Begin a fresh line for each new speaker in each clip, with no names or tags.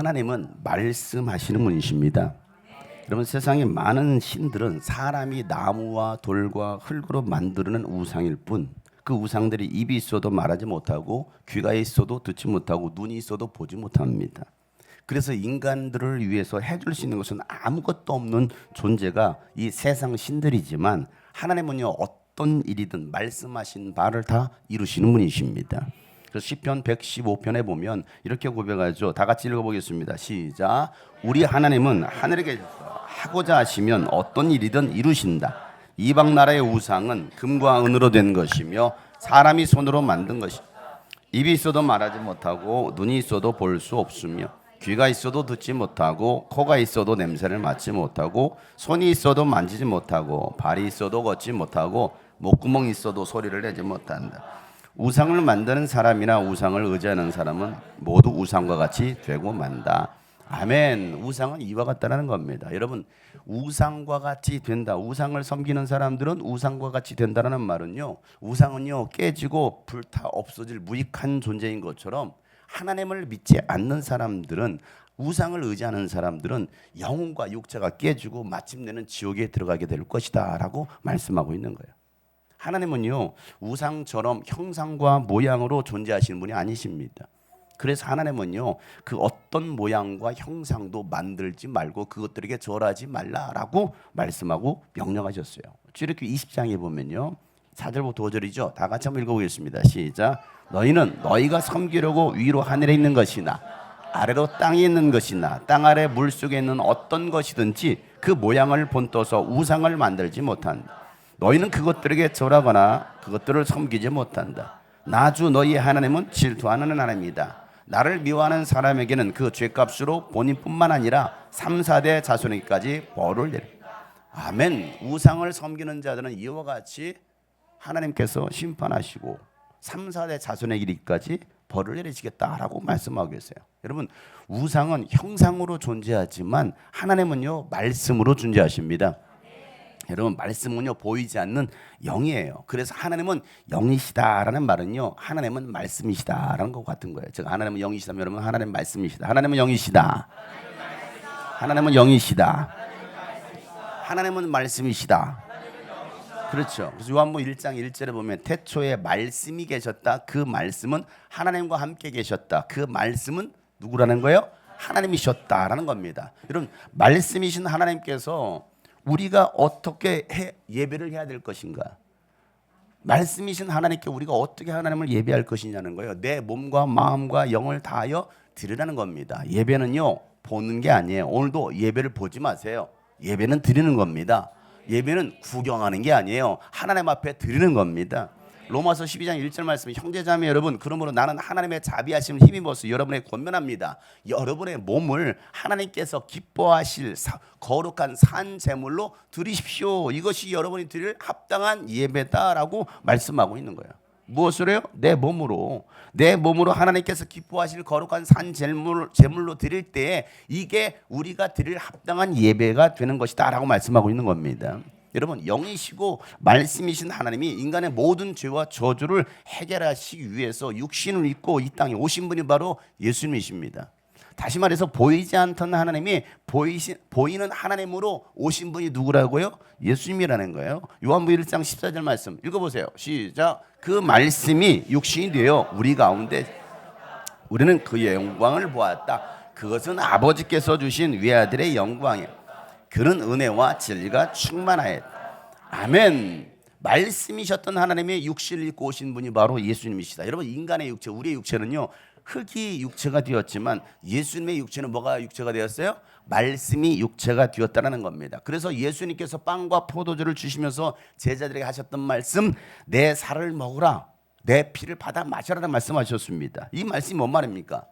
하나님은 말씀하시는 분이십니다. 여러분, 세상에 많은 신들은 사람이 나무와 돌과 흙으로 만드는 우상일 뿐, 그 우상들이 입이 있어도 말하지 못하고 귀가 있어도 듣지 못하고 눈이 있어도 보지 못합니다. 그래서 인간들을 위해서 해줄 수 있는 것은 아무것도 없는 존재가 이 세상 신들이지만, 하나님은요 어떤 일이든 말씀하신 바를 다 이루시는 분이십니다. 그래서 시편 115편에 보면 이렇게 고백하죠. 다 같이 읽어보겠습니다. 시작. 우리 하나님은 하늘에 계셔서 하고자 하시면 어떤 일이든 이루신다. 이방 나라의 우상은 금과 은으로 된 것이며 사람이 손으로 만든 것이다. 입이 있어도 말하지 못하고 눈이 있어도 볼 수 없으며 귀가 있어도 듣지 못하고 코가 있어도 냄새를 맡지 못하고 손이 있어도 만지지 못하고 발이 있어도 걷지 못하고 목구멍이 있어도 소리를 내지 못한다. 우상을 만드는 사람이나 우상을 의지하는 사람은 모두 우상과 같이 되고 만다. 아멘. 우상은 이와 같다는 겁니다. 여러분, 우상과 같이 된다. 우상을 섬기는 사람들은 우상과 같이 된다는 말은요, 우상은요 깨지고 불타 없어질 무익한 존재인 것처럼, 하나님을 믿지 않는 사람들은, 우상을 의지하는 사람들은 영혼과 육체가 깨지고 마침내는 지옥에 들어가게 될 것이다 라고 말씀하고 있는 거예요. 하나님은요 우상처럼 형상과 모양으로 존재하시는 분이 아니십니다. 그래서 하나님은요 그 어떤 모양과 형상도 만들지 말고 그것들에게 절하지 말라라고 말씀하고 명령하셨어요. 출애굽기 20장에 보면요 4절부터 5절이죠. 다 같이 한번 읽어보겠습니다. 시작. 너희는 너희가 섬기려고 위로 하늘에 있는 것이나 아래로 땅에 있는 것이나 땅 아래 물속에 있는 어떤 것이든지 그 모양을 본떠서 우상을 만들지 못한다. 너희는 그것들에게 절하거나 그것들을 섬기지 못한다. 나 주 너희 하나님은 질투하는 하나님이다. 나를 미워하는 사람에게는 그 죄값으로 본인뿐만 아니라 3, 4대 자손에게까지 벌을 내리. 아멘. 우상을 섬기는 자들은 이와 같이 하나님께서 심판하시고 3, 4대 자손에게까지 벌을 내리시겠다라고 말씀하고 계세요. 여러분, 우상은 형상으로 존재하지만 하나님은요 말씀으로 존재하십니다. 여러분, 말씀은요 보이지 않는 영이에요. 그래서 하나님은 영이시다라는 말은요 하나님은 말씀이시다라는 것 같은 거예요. 즉 하나님은 영이시다면 여러분 하나님 말씀이시다. 하나님은 영이시다. 하나님은 영이시다. 하나님은 말씀이시다. 그렇죠. 그래서 요한복음 1장 1절에 보면 태초에 말씀이 계셨다. 그 말씀은 하나님과 함께 계셨다. 그 말씀은 누구라는 거예요? 하나님이셨다라는 겁니다. 여러분, 말씀이신 하나님께서 우리가 어떻게 예배를 해야 될 것인가? 말씀이신 하나님께 우리가 어떻게 하나님을 예배할 것이냐는 거예요. 내 몸과 마음과 영을 다하여 드리라는 겁니다. 예배는요 보는 게 아니에요. 오늘도 예배를 보지 마세요. 예배는 드리는 겁니다. 예배는 구경하는 게 아니에요. 하나님 앞에 드리는 겁니다. 로마서 12장 1절 말씀, 형제자매 여러분, 그러므로 나는 하나님의 자비하심을 힘입어서 여러분에게 권면합니다. 여러분의 몸을 하나님께서 기뻐하실 거룩한 산 제물로 드리십시오. 이것이 여러분이 드릴 합당한 예배다라고 말씀하고 있는 거예요. 무엇을 해요? 내 몸으로 하나님께서 기뻐하실 거룩한 산 제물로 드릴 때에 이게 우리가 드릴 합당한 예배가 되는 것이다 라고 말씀하고 있는 겁니다. 여러분, 영이시고 말씀이신 하나님이 인간의 모든 죄와 저주를 해결하시기 위해서 육신을 입고 이 땅에 오신 분이 바로 예수님이십니다. 다시 말해서 보이지 않던 하나님이 보이는 하나님으로 오신 분이 누구라고요? 예수님이라는 거예요. 요한복음 1장 14절 말씀 읽어보세요. 시작. 그 말씀이 육신이 되어 우리 가운데 우리는 그의 영광을 보았다. 그것은 아버지께서 주신 외아들의 영광이에요. 그는 은혜와 진리가 충만하였다. 아멘. 말씀이셨던 하나님의 육신을 입고 오신 분이 바로 예수님이시다. 여러분, 인간의 육체, 우리의 육체는요 흙이 육체가 되었지만 예수님의 육체는 뭐가 육체가 되었어요? 말씀이 육체가 되었다는 겁니다. 그래서 예수님께서 빵과 포도주를 주시면서 제자들에게 하셨던 말씀, 내 살을 먹으라, 내 피를 받아 마시라는 말씀하셨습니다. 이 말씀이 뭔 말입니까?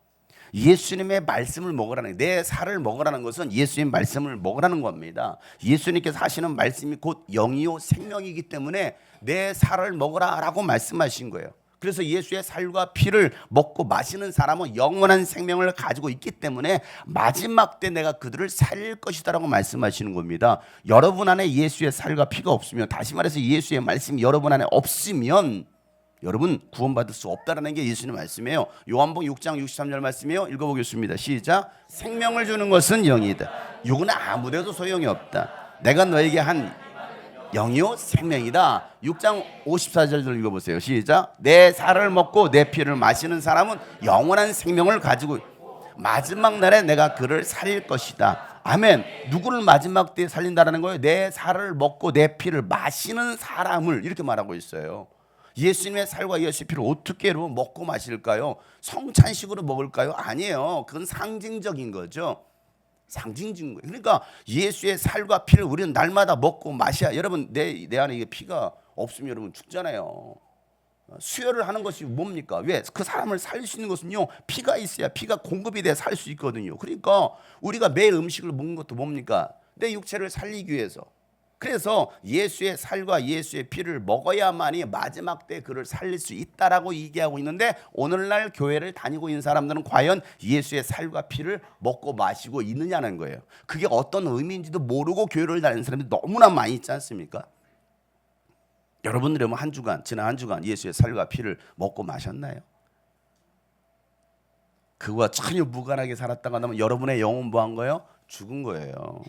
예수님의 말씀을 먹으라는, 내 살을 먹으라는 것은 예수님의 말씀을 먹으라는 겁니다. 예수님께서 하시는 말씀이 곧 영이요 생명이기 때문에 내 살을 먹으라라고 말씀하신 거예요. 그래서 예수의 살과 피를 먹고 마시는 사람은 영원한 생명을 가지고 있기 때문에 마지막 때 내가 그들을 살릴 것이다라고 말씀하시는 겁니다. 여러분 안에 예수의 살과 피가 없으면, 다시 말해서 예수의 말씀이 여러분 안에 없으면 여러분 구원받을 수 없다라는 게 예수님 말씀이에요. 요한복음 6장 63절 말씀이에요. 읽어보겠습니다. 시작. 생명을 주는 것은 영이다. 육은 아무데도 소용이 없다. 내가 너에게 한 영이요 생명이다. 6장 54절을 읽어보세요. 시작. 내 살을 먹고 내 피를 마시는 사람은 영원한 생명을 가지고 마지막 날에 내가 그를 살릴 것이다. 아멘. 누구를 마지막 때에 살린다라는 거예요? 내 살을 먹고 내 피를 마시는 사람을 이렇게 말하고 있어요. 예수님의 살과 예수의 피를 어떻게 여러분 먹고 마실까요? 성찬식으로 먹을까요? 아니에요. 그건 상징적인 거죠. 상징적인 거예요. 그러니까 예수의 살과 피를 우리는 날마다 먹고 마셔야. 여러분 내 안에 이게 피가 없으면 여러분 죽잖아요. 수혈을 하는 것이 뭡니까? 왜? 그 사람을 살릴 수 있는 것은요, 피가 있어야 피가 공급이 돼야 살 수 있거든요. 그러니까 우리가 매일 음식을 먹는 것도 뭡니까? 내 육체를 살리기 위해서. 그래서 예수의 살과 예수의 피를 먹어야만이 마지막 때 그를 살릴 수 있다라고 얘기하고 있는데, 오늘날 교회를 다니고 있는 사람들은 과연 예수의 살과 피를 먹고 마시고 있느냐는 거예요. 그게 어떤 의미인지도 모르고 교회를 다니는 사람들이 너무나 많이 있지 않습니까? 여러분들은 지난 한 주간 예수의 살과 피를 먹고 마셨나요? 그와 전혀 무관하게 살았다가 나면 여러분의 영혼 뭐한 거예요? 죽은 거예요.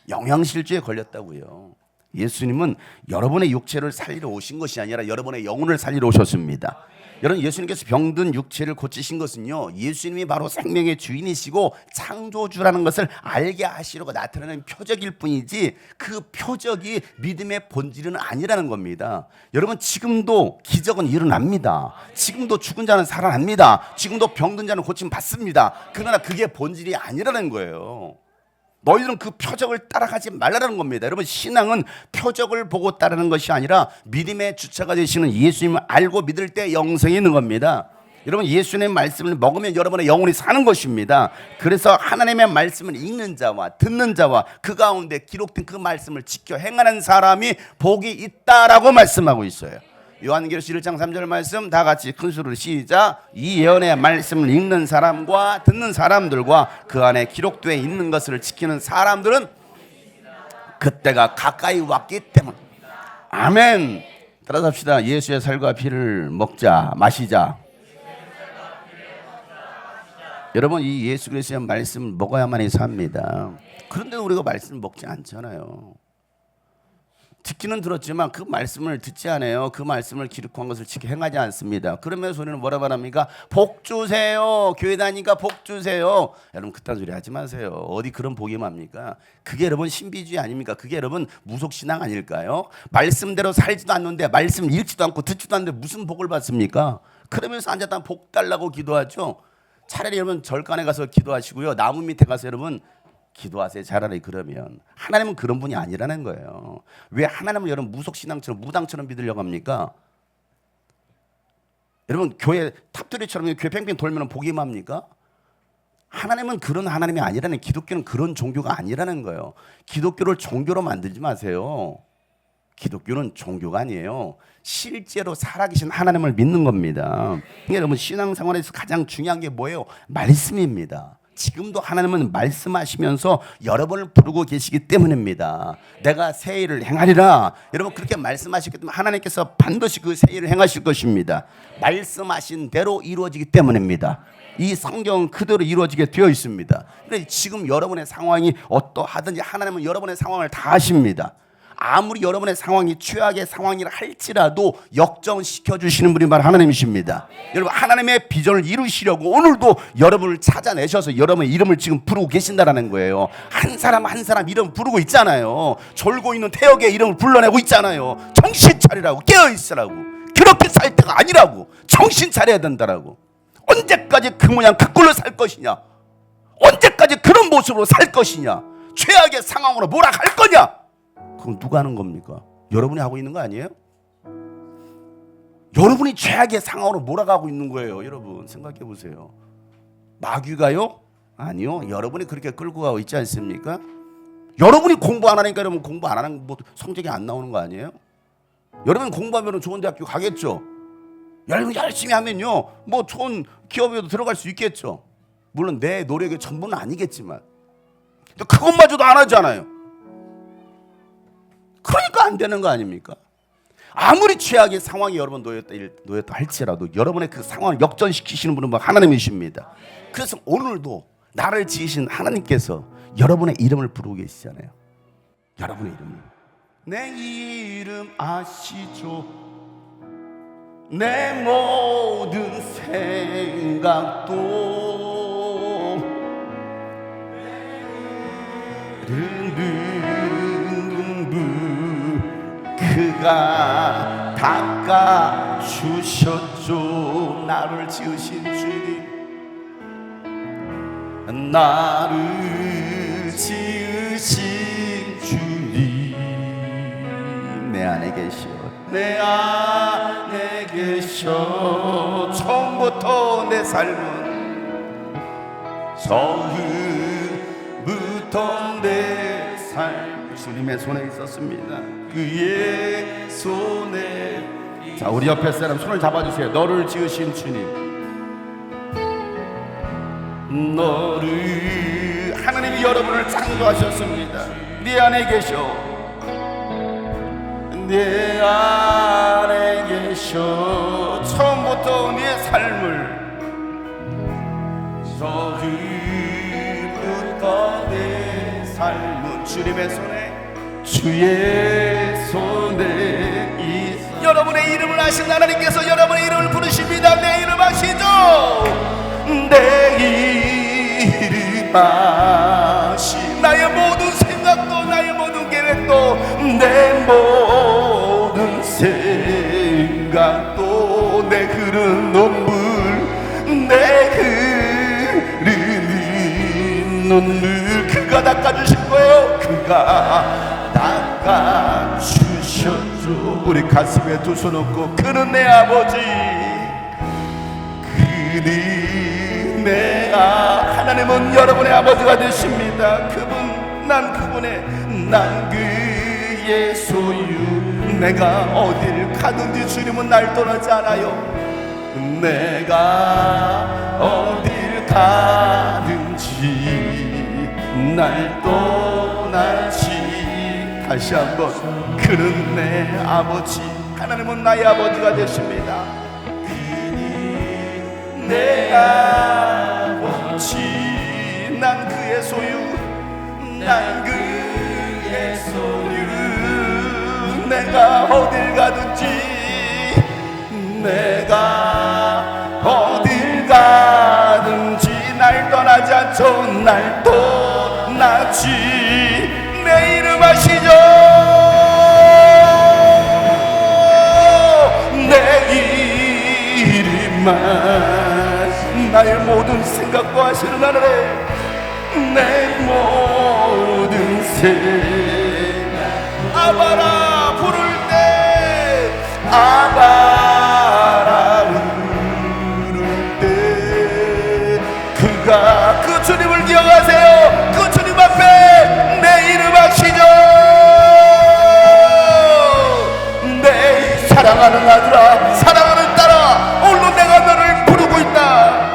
영양실조에 걸렸다고요. 예수님은 여러분의 육체를 살리러 오신 것이 아니라 여러분의 영혼을 살리러 오셨습니다. 여러분, 예수님께서 병든 육체를 고치신 것은요, 예수님이 바로 생명의 주인이시고 창조주라는 것을 알게 하시려고 나타나는 표적일 뿐이지, 그 표적이 믿음의 본질은 아니라는 겁니다. 여러분, 지금도 기적은 일어납니다. 지금도 죽은 자는 살아납니다. 지금도 병든 자는 고침 받습니다. 그러나 그게 본질이 아니라는 거예요. 너희들은 그 표적을 따라가지 말라는 겁니다. 여러분, 신앙은 표적을 보고 따르는 것이 아니라 믿음의 주체가 되시는 예수님을 알고 믿을 때 영생이 있는 겁니다. 여러분, 예수님의 말씀을 먹으면 여러분의 영혼이 사는 것입니다. 그래서 하나님의 말씀을 읽는 자와 듣는 자와 그 가운데 기록된 그 말씀을 지켜 행하는 사람이 복이 있다라고 말씀하고 있어요. 요한계시록 1장 3절 말씀 다 같이 큰 소리로 시작. 이 예언의 말씀을 읽는 사람과 듣는 사람들과 그 안에 기록되어 있는 것을 지키는 사람들은 그때가 가까이 왔기 때문. 아멘. 따라잡시다. 예수의 살과 피를 먹자, 마시자. 여러분, 이 예수 그리스도의 말씀을 먹어야만이 삽니다. 그런데 우리가 말씀을 먹지 않잖아요. 듣기는 들었지만 그 말씀을 듣지 않아요. 그 말씀을 기록한 것을 지켜 행하지 않습니다. 그러면서 우리는 뭐라 말합니까? 복 주세요. 교회 다니니까 복 주세요. 여러분, 그딴 소리 하지 마세요. 어디 그런 복이 맙니까? 그게 여러분 신비주의 아닙니까? 그게 여러분 무속신앙 아닐까요? 말씀대로 살지도 않는데, 말씀 읽지도 않고 듣지도 않는데 무슨 복을 받습니까? 그러면서 앉았다 복 달라고 기도하죠. 차라리 여러분 절간에 가서 기도하시고요, 나무 밑에 가서 여러분 기도하세요. 차라리. 그러면 하나님은 그런 분이 아니라는 거예요. 왜 하나님을 여러분 무속신앙처럼 무당처럼 믿으려고 합니까? 여러분, 교회 탑들이처럼 교회 팽팽 돌면 복이 맙니까? 하나님은 그런 하나님이 아니라는, 기독교는 그런 종교가 아니라는 거예요. 기독교를 종교로 만들지 마세요. 기독교는 종교가 아니에요. 실제로 살아계신 하나님을 믿는 겁니다. 그러니까 여러분, 신앙생활에서 가장 중요한 게 뭐예요? 말씀입니다. 지금도 하나님은 말씀하시면서 여러분을 부르고 계시기 때문입니다. 내가 새 일을 행하리라. 여러분, 그렇게 말씀하셨기 때문에 하나님께서 반드시 그 새 일을 행하실 것입니다. 말씀하신 대로 이루어지기 때문입니다. 이 성경은 그대로 이루어지게 되어 있습니다. 그런데 지금 여러분의 상황이 어떠하든지 하나님은 여러분의 상황을 다 아십니다. 아무리 여러분의 상황이 최악의 상황이라 할지라도 역전시켜 주시는 분이 바로 하나님이십니다. 여러분, 하나님의 비전을 이루시려고 오늘도 여러분을 찾아내셔서 여러분의 이름을 지금 부르고 계신다라는 거예요. 한 사람 한 사람 이름 부르고 있잖아요. 졸고 있는 태역의 이름을 불러내고 있잖아요. 정신 차리라고, 깨어있으라고. 그렇게 살 때가 아니라고. 정신 차려야 된다라고. 언제까지 그 모양 그 꼴로 살 것이냐? 언제까지 그런 모습으로 살 것이냐? 최악의 상황으로 몰아갈 거냐? 그건 누가 하는 겁니까? 여러분이 하고 있는 거 아니에요? 여러분이 최악의 상황으로 몰아가고 있는 거예요. 여러분, 생각해 보세요. 마귀가요? 아니요. 여러분이 그렇게 끌고 가고 있지 않습니까? 여러분이 공부 안 하니까 여러분 공부 안 하는 뭐 성적이 안 나오는 거 아니에요? 여러분 공부하면 좋은 대학교 가겠죠? 여러분 열심히 하면요, 뭐 좋은 기업에도 들어갈 수 있겠죠? 물론 내 노력의 전부는 아니겠지만, 그것마저도 안 하잖아요. 그러니까 안 되는 거 아닙니까? 아무리 최악의 상황이 여러분 놓였다 할지라도 여러분의 그 상황을 역전시키시는 분은 하나님이십니다. 그래서 오늘도 나를 지으신 하나님께서 여러분의 이름을 부르고 계시잖아요. 여러분의 이름을. 내 이름 아시죠? 내 모든 생각도 그가 닦아주셨죠. 나를 지으신 주님, 나를 지으신 주님, 내 안에 계셔, 내 안에 계셔. 처음부터 내 삶은, 처음부터 내 삶 주님의 손에 있었습니다. 그의 손에. 자, 우리 옆에 사람 손을 잡아주세요. 너를 지으신 주님, 너를, 하나님이 여러분을 창조하셨습니다. 네 안에 계셔, 내 안에 계셔. 처음부터 네 삶을, 처음부터 내 삶은 주님의 손에, 주의 손에 있어. 여러분의 이름을 아신 하나님께서 여러분의 이름을 부르십니다. 내 이름 아시죠? 내 이름 아시. 나의 모든 생각도, 나의 모든 계획도, 내 모든 생각도, 내 흐른 눈물, 내 흐르는 눈물 그가 닦아주실 거예요. 그가 닦아주셨죠. 우리 가슴에 두 손 얹고, 그는 내 아버지, 그는 내 하나님은 여러분의 아버지가 되십니다. 그분, 난 그분의, 난 그의 소유. 내가 어딜 가든지 주님은 날 떠나지 않아요. 내가 어딜 가든지 날 떠나지. 다시 한번, 그는 내 아버지, 하나님은 나의 아버지가 되십니다. 그는 내 아버지, 난 그의 소유, 난 그의 소유. 내가 어딜 가든지, 내가 어딜 가든지 날 떠나지 않죠. 날 떠나지. 내 이름 아시죠? 내 이름만, 나의 모든 생각과 하시는 하늘에, 내 모든 생각. 아바라 부를 때, 아바라 부를 때, 그가, 그 주님을 기억하세요. 그 주님 앞에 내 이름 아시죠? 내 사랑하는 아들아, 사랑하는 딸아, 오늘 내가 너를 부르고 있다.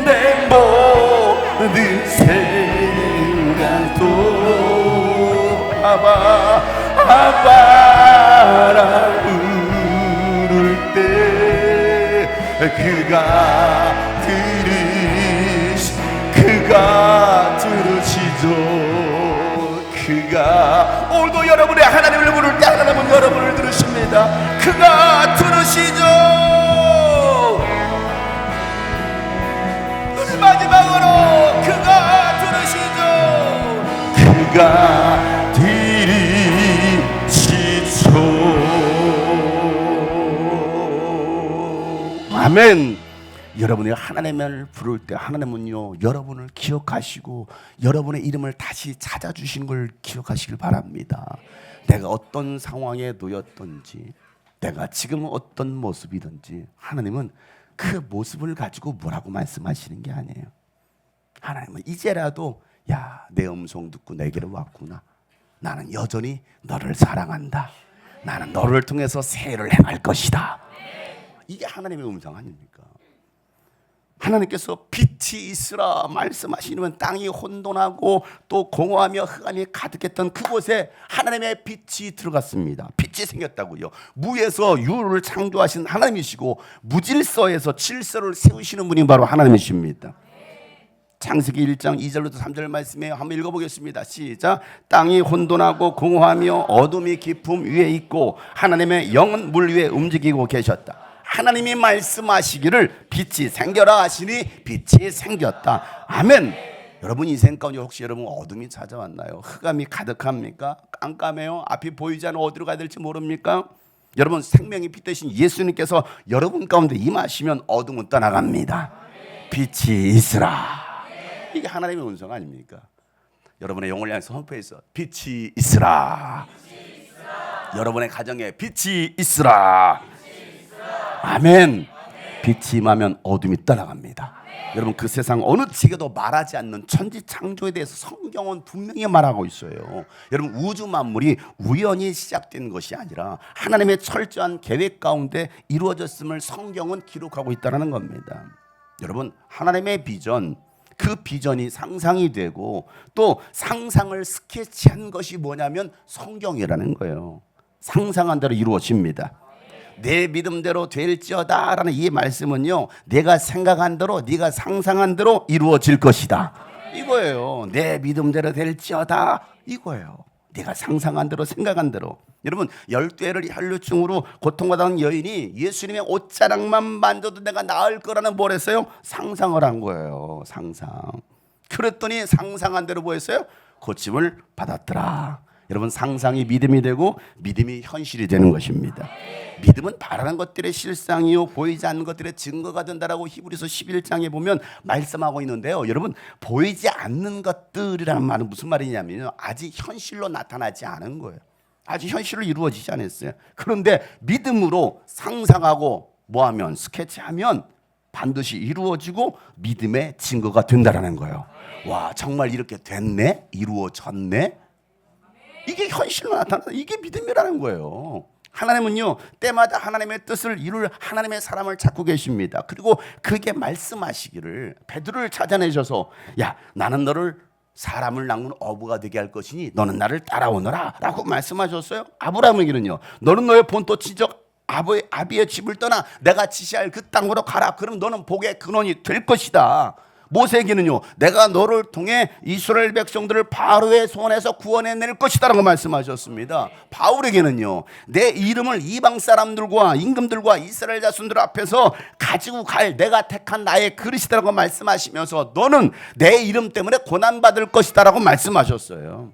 내 모든 생각도 아바라 부를 때, 그가 들으시죠. 그가, 오늘도 여러분의 하나님을 부를 때 하나님은 여러분을 들으십니다. 그가 들으시죠. 우리 마지막으로, 그가 들으시죠. 그가 들으시죠. 아멘. 여러분이 하나님을 부를 때 하나님은요, 여러분을 기억하시고 여러분의 이름을 다시 찾아주신 걸 기억하시길 바랍니다. 내가 어떤 상황에 놓였든지, 내가 지금 어떤 모습이든지 하나님은 그 모습을 가지고 뭐라고 말씀하시는 게 아니에요. 하나님은 이제라도, 야, 내 음성 듣고 내게로 왔구나. 나는 여전히 너를 사랑한다. 나는 너를 통해서 새해를 행할 것이다. 이게 하나님의 음성 아닙니까? 하나님께서 빛이 있으라 말씀하시면 땅이 혼돈하고 또 공허하며 흑암이 가득했던 그곳에 하나님의 빛이 들어갔습니다. 빛이 생겼다고요. 무에서 유를 창조하신 하나님이시고 무질서에서 질서를 세우시는 분이 바로 하나님이십니다. 창세기 1장 2절부터 3절 말씀에 한번 읽어보겠습니다. 시작. 땅이 혼돈하고 공허하며 어둠이 깊음 위에 있고 하나님의 영은 물 위에 움직이고 계셨다. 하나님이 말씀하시기를 빛이 생겨라 하시니 빛이 생겼다. 아멘. 여러분 인생 가운데 혹시 여러분 어둠이 찾아왔나요? 흑암이 가득합니까? 깜깜해요? 앞이 보이지 않아 어디로 가야 될지 모릅니까? 여러분 생명의 빛 되신 예수님께서 여러분 가운데 임하시면 어둠은 떠나갑니다. 빛이 있으라. 이게 하나님의 음성 아닙니까? 여러분의 영혼을 향해서 홈페이지에서 빛이 있으라. 여러분의 가정에 빛이 있으라. 아멘. 빛이 임하면 어둠이 떠나갑니다. 여러분 그 세상 어느 책에도 말하지 않는 천지 창조에 대해서 성경은 분명히 말하고 있어요. 여러분 우주 만물이 우연히 시작된 것이 아니라 하나님의 철저한 계획 가운데 이루어졌음을 성경은 기록하고 있다는 겁니다. 여러분 하나님의 비전, 그 비전이 상상이 되고 또 상상을 스케치한 것이 뭐냐면 성경이라는 거예요. 상상한 대로 이루어집니다. 내 믿음대로 될지어다 라는 이 말씀은요, 내가 생각한 대로 네가 상상한 대로 이루어질 것이다 이거예요. 내 믿음대로 될지어다 이거예요. 네가 상상한 대로 생각한 대로. 여러분 12해를 혈류증으로 고통받았던 여인이 예수님의 옷자락만 만져도 내가 나을 거라는 뭘 했어요? 상상을 한 거예요. 상상. 그랬더니 상상한 대로 뭐 했어요? 고침을 받았더라. 여러분 상상이 믿음이 되고 믿음이 현실이 되는 것입니다. 믿음은 바라는 것들의 실상이요 보이지 않는 것들의 증거가 된다라고 히브리서 11장에 보면 말씀하고 있는데요. 여러분 보이지 않는 것들이라는 말은 무슨 말이냐면요, 아직 현실로 나타나지 않은 거예요. 아직 현실로 이루어지지 않았어요. 그런데 믿음으로 상상하고 뭐하면 스케치하면 반드시 이루어지고 믿음의 증거가 된다라는 거예요. 와 정말 이렇게 됐네, 이루어졌네. 이게 현실로 나타나는 이게 믿음이라는 거예요. 하나님은요 때마다 하나님의 뜻을 이룰 하나님의 사람을 찾고 계십니다. 그리고 그게 말씀하시기를 베드로를 찾아내셔서 야 나는 너를 사람을 낳는 어부가 되게 할 것이니 너는 나를 따라오너라 라고 말씀하셨어요. 아브라함에게는요 너는 너의 본토 친척 아비의 집을 떠나 내가 지시할 그 땅으로 가라. 그럼 너는 복의 근원이 될 것이다. 모세에게는요 내가 너를 통해 이스라엘 백성들을 바로의 손에서 구원해낼 것이다 라고 말씀하셨습니다. 바울에게는요 내 이름을 이방 사람들과 임금들과 이스라엘 자손들 앞에서 가지고 갈 내가 택한 나의 그릇이다 라고 말씀하시면서 너는 내 이름 때문에 고난받을 것이다 라고 말씀하셨어요.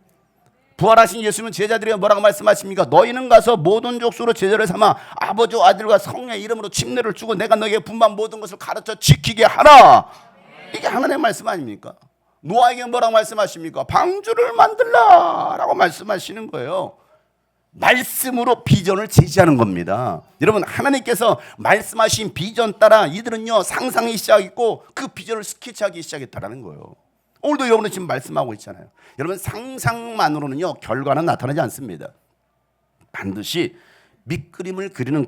부활하신 예수님은 제자들에게 뭐라고 말씀하십니까? 너희는 가서 모든 족속으로 제자를 삼아 아버지와 아들과 성령의 이름으로 침례를 주고 내가 너희에게 분반 모든 것을 가르쳐 지키게 하라. 이게 하나님의 말씀 아닙니까? 노아에게 뭐라고 말씀하십니까? 방주를 만들라 라고 말씀하시는 거예요. 말씀으로 비전을 제시하는 겁니다. 여러분 하나님께서 말씀하신 비전 따라 이들은요 상상이 시작했고 그 비전을 스케치하기 시작했다는 거예요. 오늘도 여러분은 지금 말씀하고 있잖아요. 여러분 상상만으로는요 결과는 나타나지 않습니다. 반드시 밑그림을 그리는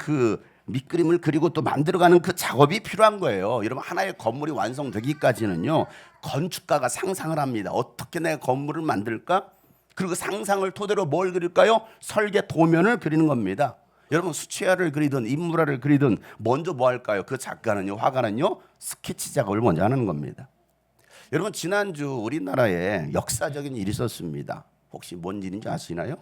밑그림을 그리고 또 만들어가는 그 작업이 필요한 거예요. 여러분 하나의 건물이 완성되기까지는요 건축가가 상상을 합니다. 어떻게 내 건물을 만들까? 그리고 상상을 토대로 뭘 그릴까요? 설계 도면을 그리는 겁니다. 여러분 수채화를 그리든 인물화를 그리든 먼저 뭐 할까요? 그 작가는요 화가는요 스케치 작업을 먼저 하는 겁니다. 여러분 지난주 우리나라에 역사적인 일이 있었습니다. 혹시 뭔 일인지 아시나요?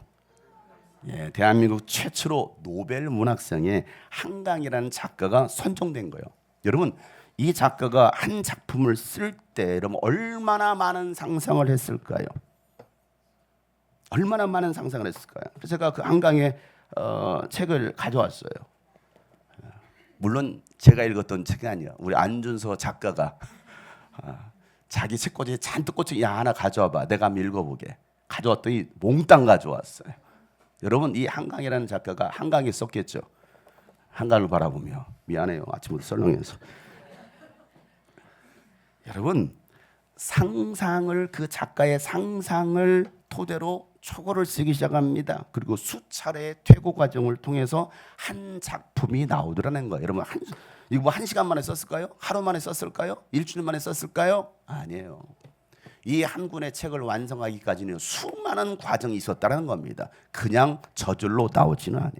예, 대한민국 최초로 노벨 문학상에 한강이라는 작가가 선정된 거예요. 여러분 이 작가가 한 작품을 쓸 때 여러분 얼마나 많은 상상을 했을까요? 얼마나 많은 상상을 했을까요? 그래서 제가 그 한강에 책을 가져왔어요. 물론 제가 읽었던 책이 아니에요. 우리 안준서 작가가 자기 책꽂이에 잔뜩 꽂혀 야 하나 가져와봐 내가 한번 읽어보게 가져왔더니 몽땅 가져왔어요. 여러분 이 한강이라는 작가가 한강에 썼겠죠. 한강을 바라보며 미안해요 아침부터 썰렁해서. 여러분 상상을 그 작가의 상상을 토대로 초고를 쓰기 시작합니다. 그리고 수차례의 퇴고 과정을 통해서 한 작품이 나오더라는 거예요. 여러분, 이거 뭐 1시간 만에 썼을까요? 하루 만에 썼을까요? 일주일 만에 썼을까요? 아니에요. 이 한 권의 책을 완성하기까지는 수많은 과정이 있었다는 겁니다. 그냥 저절로 나오지는 않아요.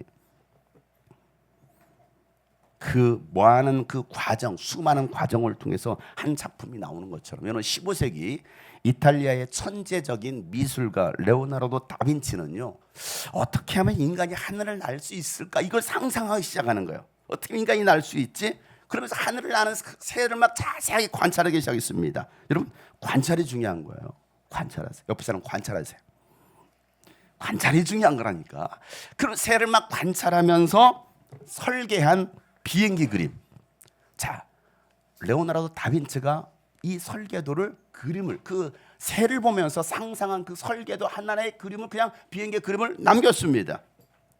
그 뭐하는 그 과정, 수많은 과정을 통해서 한 작품이 나오는 것처럼, 여러분 15세기 이탈리아의 천재적인 미술가 레오나르도 다빈치는요, 어떻게 하면 인간이 하늘을 날 수 있을까, 이걸 상상하기 시작하는 거예요. 어떻게 인간이 날 수 있지? 그러면서 하늘을 나는 새를 막 자세하게 관찰하기 시작했습니다. 여러분, 관찰이 중요한 거예요. 관찰하세요. 옆에 사람 관찰하세요. 관찰이 중요한 거라니까. 그럼 새를 막 관찰하면서 설계한 비행기 그림. 자, 레오나르도 다빈치가 이 설계도를, 그림을, 그 새를 보면서 상상한 그 설계도 하나의 그림을, 그냥 비행기 그림을 남겼습니다.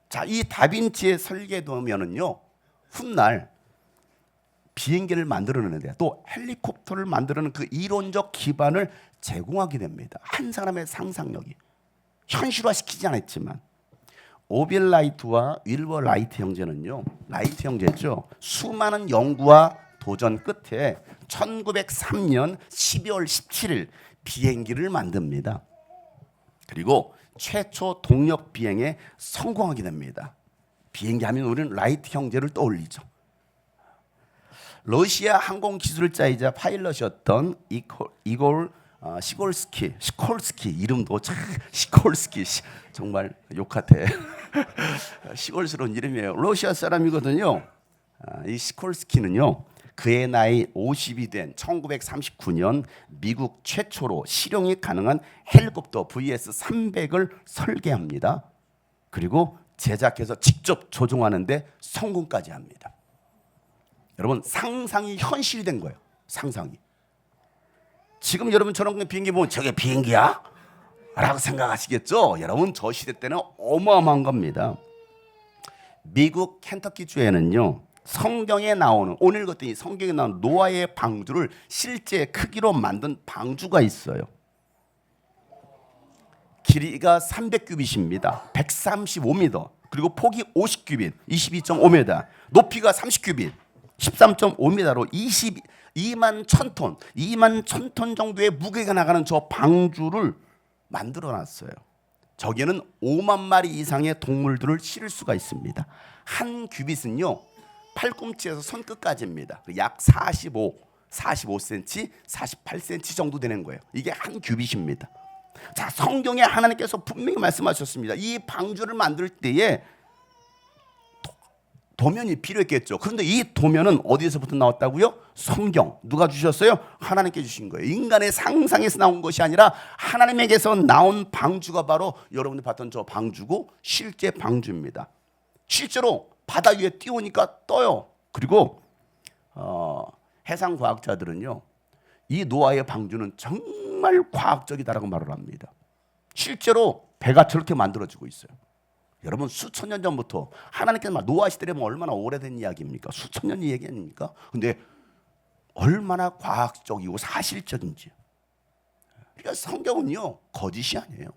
자, 이 다빈치의 설계도면은요, 훗날 비행기를 만들어내는데, 또 헬리콥터를 만드는 그 이론적 기반을 제공하게 됩니다. 한 사람의 상상력이 현실화시키지 않았지만, 오빌 라이트와 윌버 라이트 형제는요, 라이트 형제죠, 수많은 연구와 도전 끝에 1903년 12월 17일 비행기를 만듭니다. 그리고 최초 동력 비행에 성공하게 됩니다. 비행기 하면 우리는 라이트 형제를 떠올리죠. 러시아 항공 기술자이자 파일럿이었던 이골 시콜스키, 이름도 참 시콜스키, 정말 욕 같아. 시골스러운 이름이에요. 러시아 사람이거든요. 이 시콜스키는요, 그의 나이 50이 된 1939년 미국 최초로 실용이 가능한 헬리콥터 VS-300을 설계합니다. 그리고 제작해서 직접 조종하는데 성공까지 합니다. 여러분, 상상이 현실이 된 거예요. 상상이. 지금 여러분처럼 비행기 보면 저게 비행기야? 라고 생각하시겠죠? 여러분, 저 시대 때는 어마어마한 겁니다. 미국 켄터키 주에는요, 성경에 나오는, 오늘 읽었더니 성경에 나오는 노아의 방주를 실제 크기로 만든 방주가 있어요. 길이가 300규빗입니다. 135m. 그리고 폭이 50규빗, 22.5m. 높이가 30규빗, 13.5m로 2만 1000톤, 2만 1000톤 정도의 무게가 나가는 저 방주를 만들어 놨어요. 저기에는 5만 마리 이상의 동물들을 실을 수가 있습니다. 한 규빗은요, 팔꿈치에서 손끝까지입니다. 약 45cm, 48cm 정도 되는 거예요. 이게 한 규빗입니다. 자, 성경에 하나님께서 분명히 말씀하셨습니다. 이 방주를 만들 때에 도면이 필요했겠죠. 그런데 이 도면은 어디에서부터 나왔다고요? 성경. 누가 주셨어요? 하나님께 주신 거예요. 인간의 상상에서 나온 것이 아니라 하나님에게서 나온 방주가 바로 여러분이 봤던 저 방주고, 실제 방주입니다. 실제로 바다 위에 띄우니까 떠요. 그리고 해상 과학자들은요, 이 노아의 방주는 정말 과학적이다라고 말을 합니다. 실제로 배가 저렇게 만들어지고 있어요. 여러분, 수천 년 전부터 하나님께서 노아 시대라면 얼마나 오래된 이야기입니까? 수천 년 얘기 아닙니까? 근데 얼마나 과학적이고 사실적인지. 그러니까 성경은요, 거짓이 아니에요.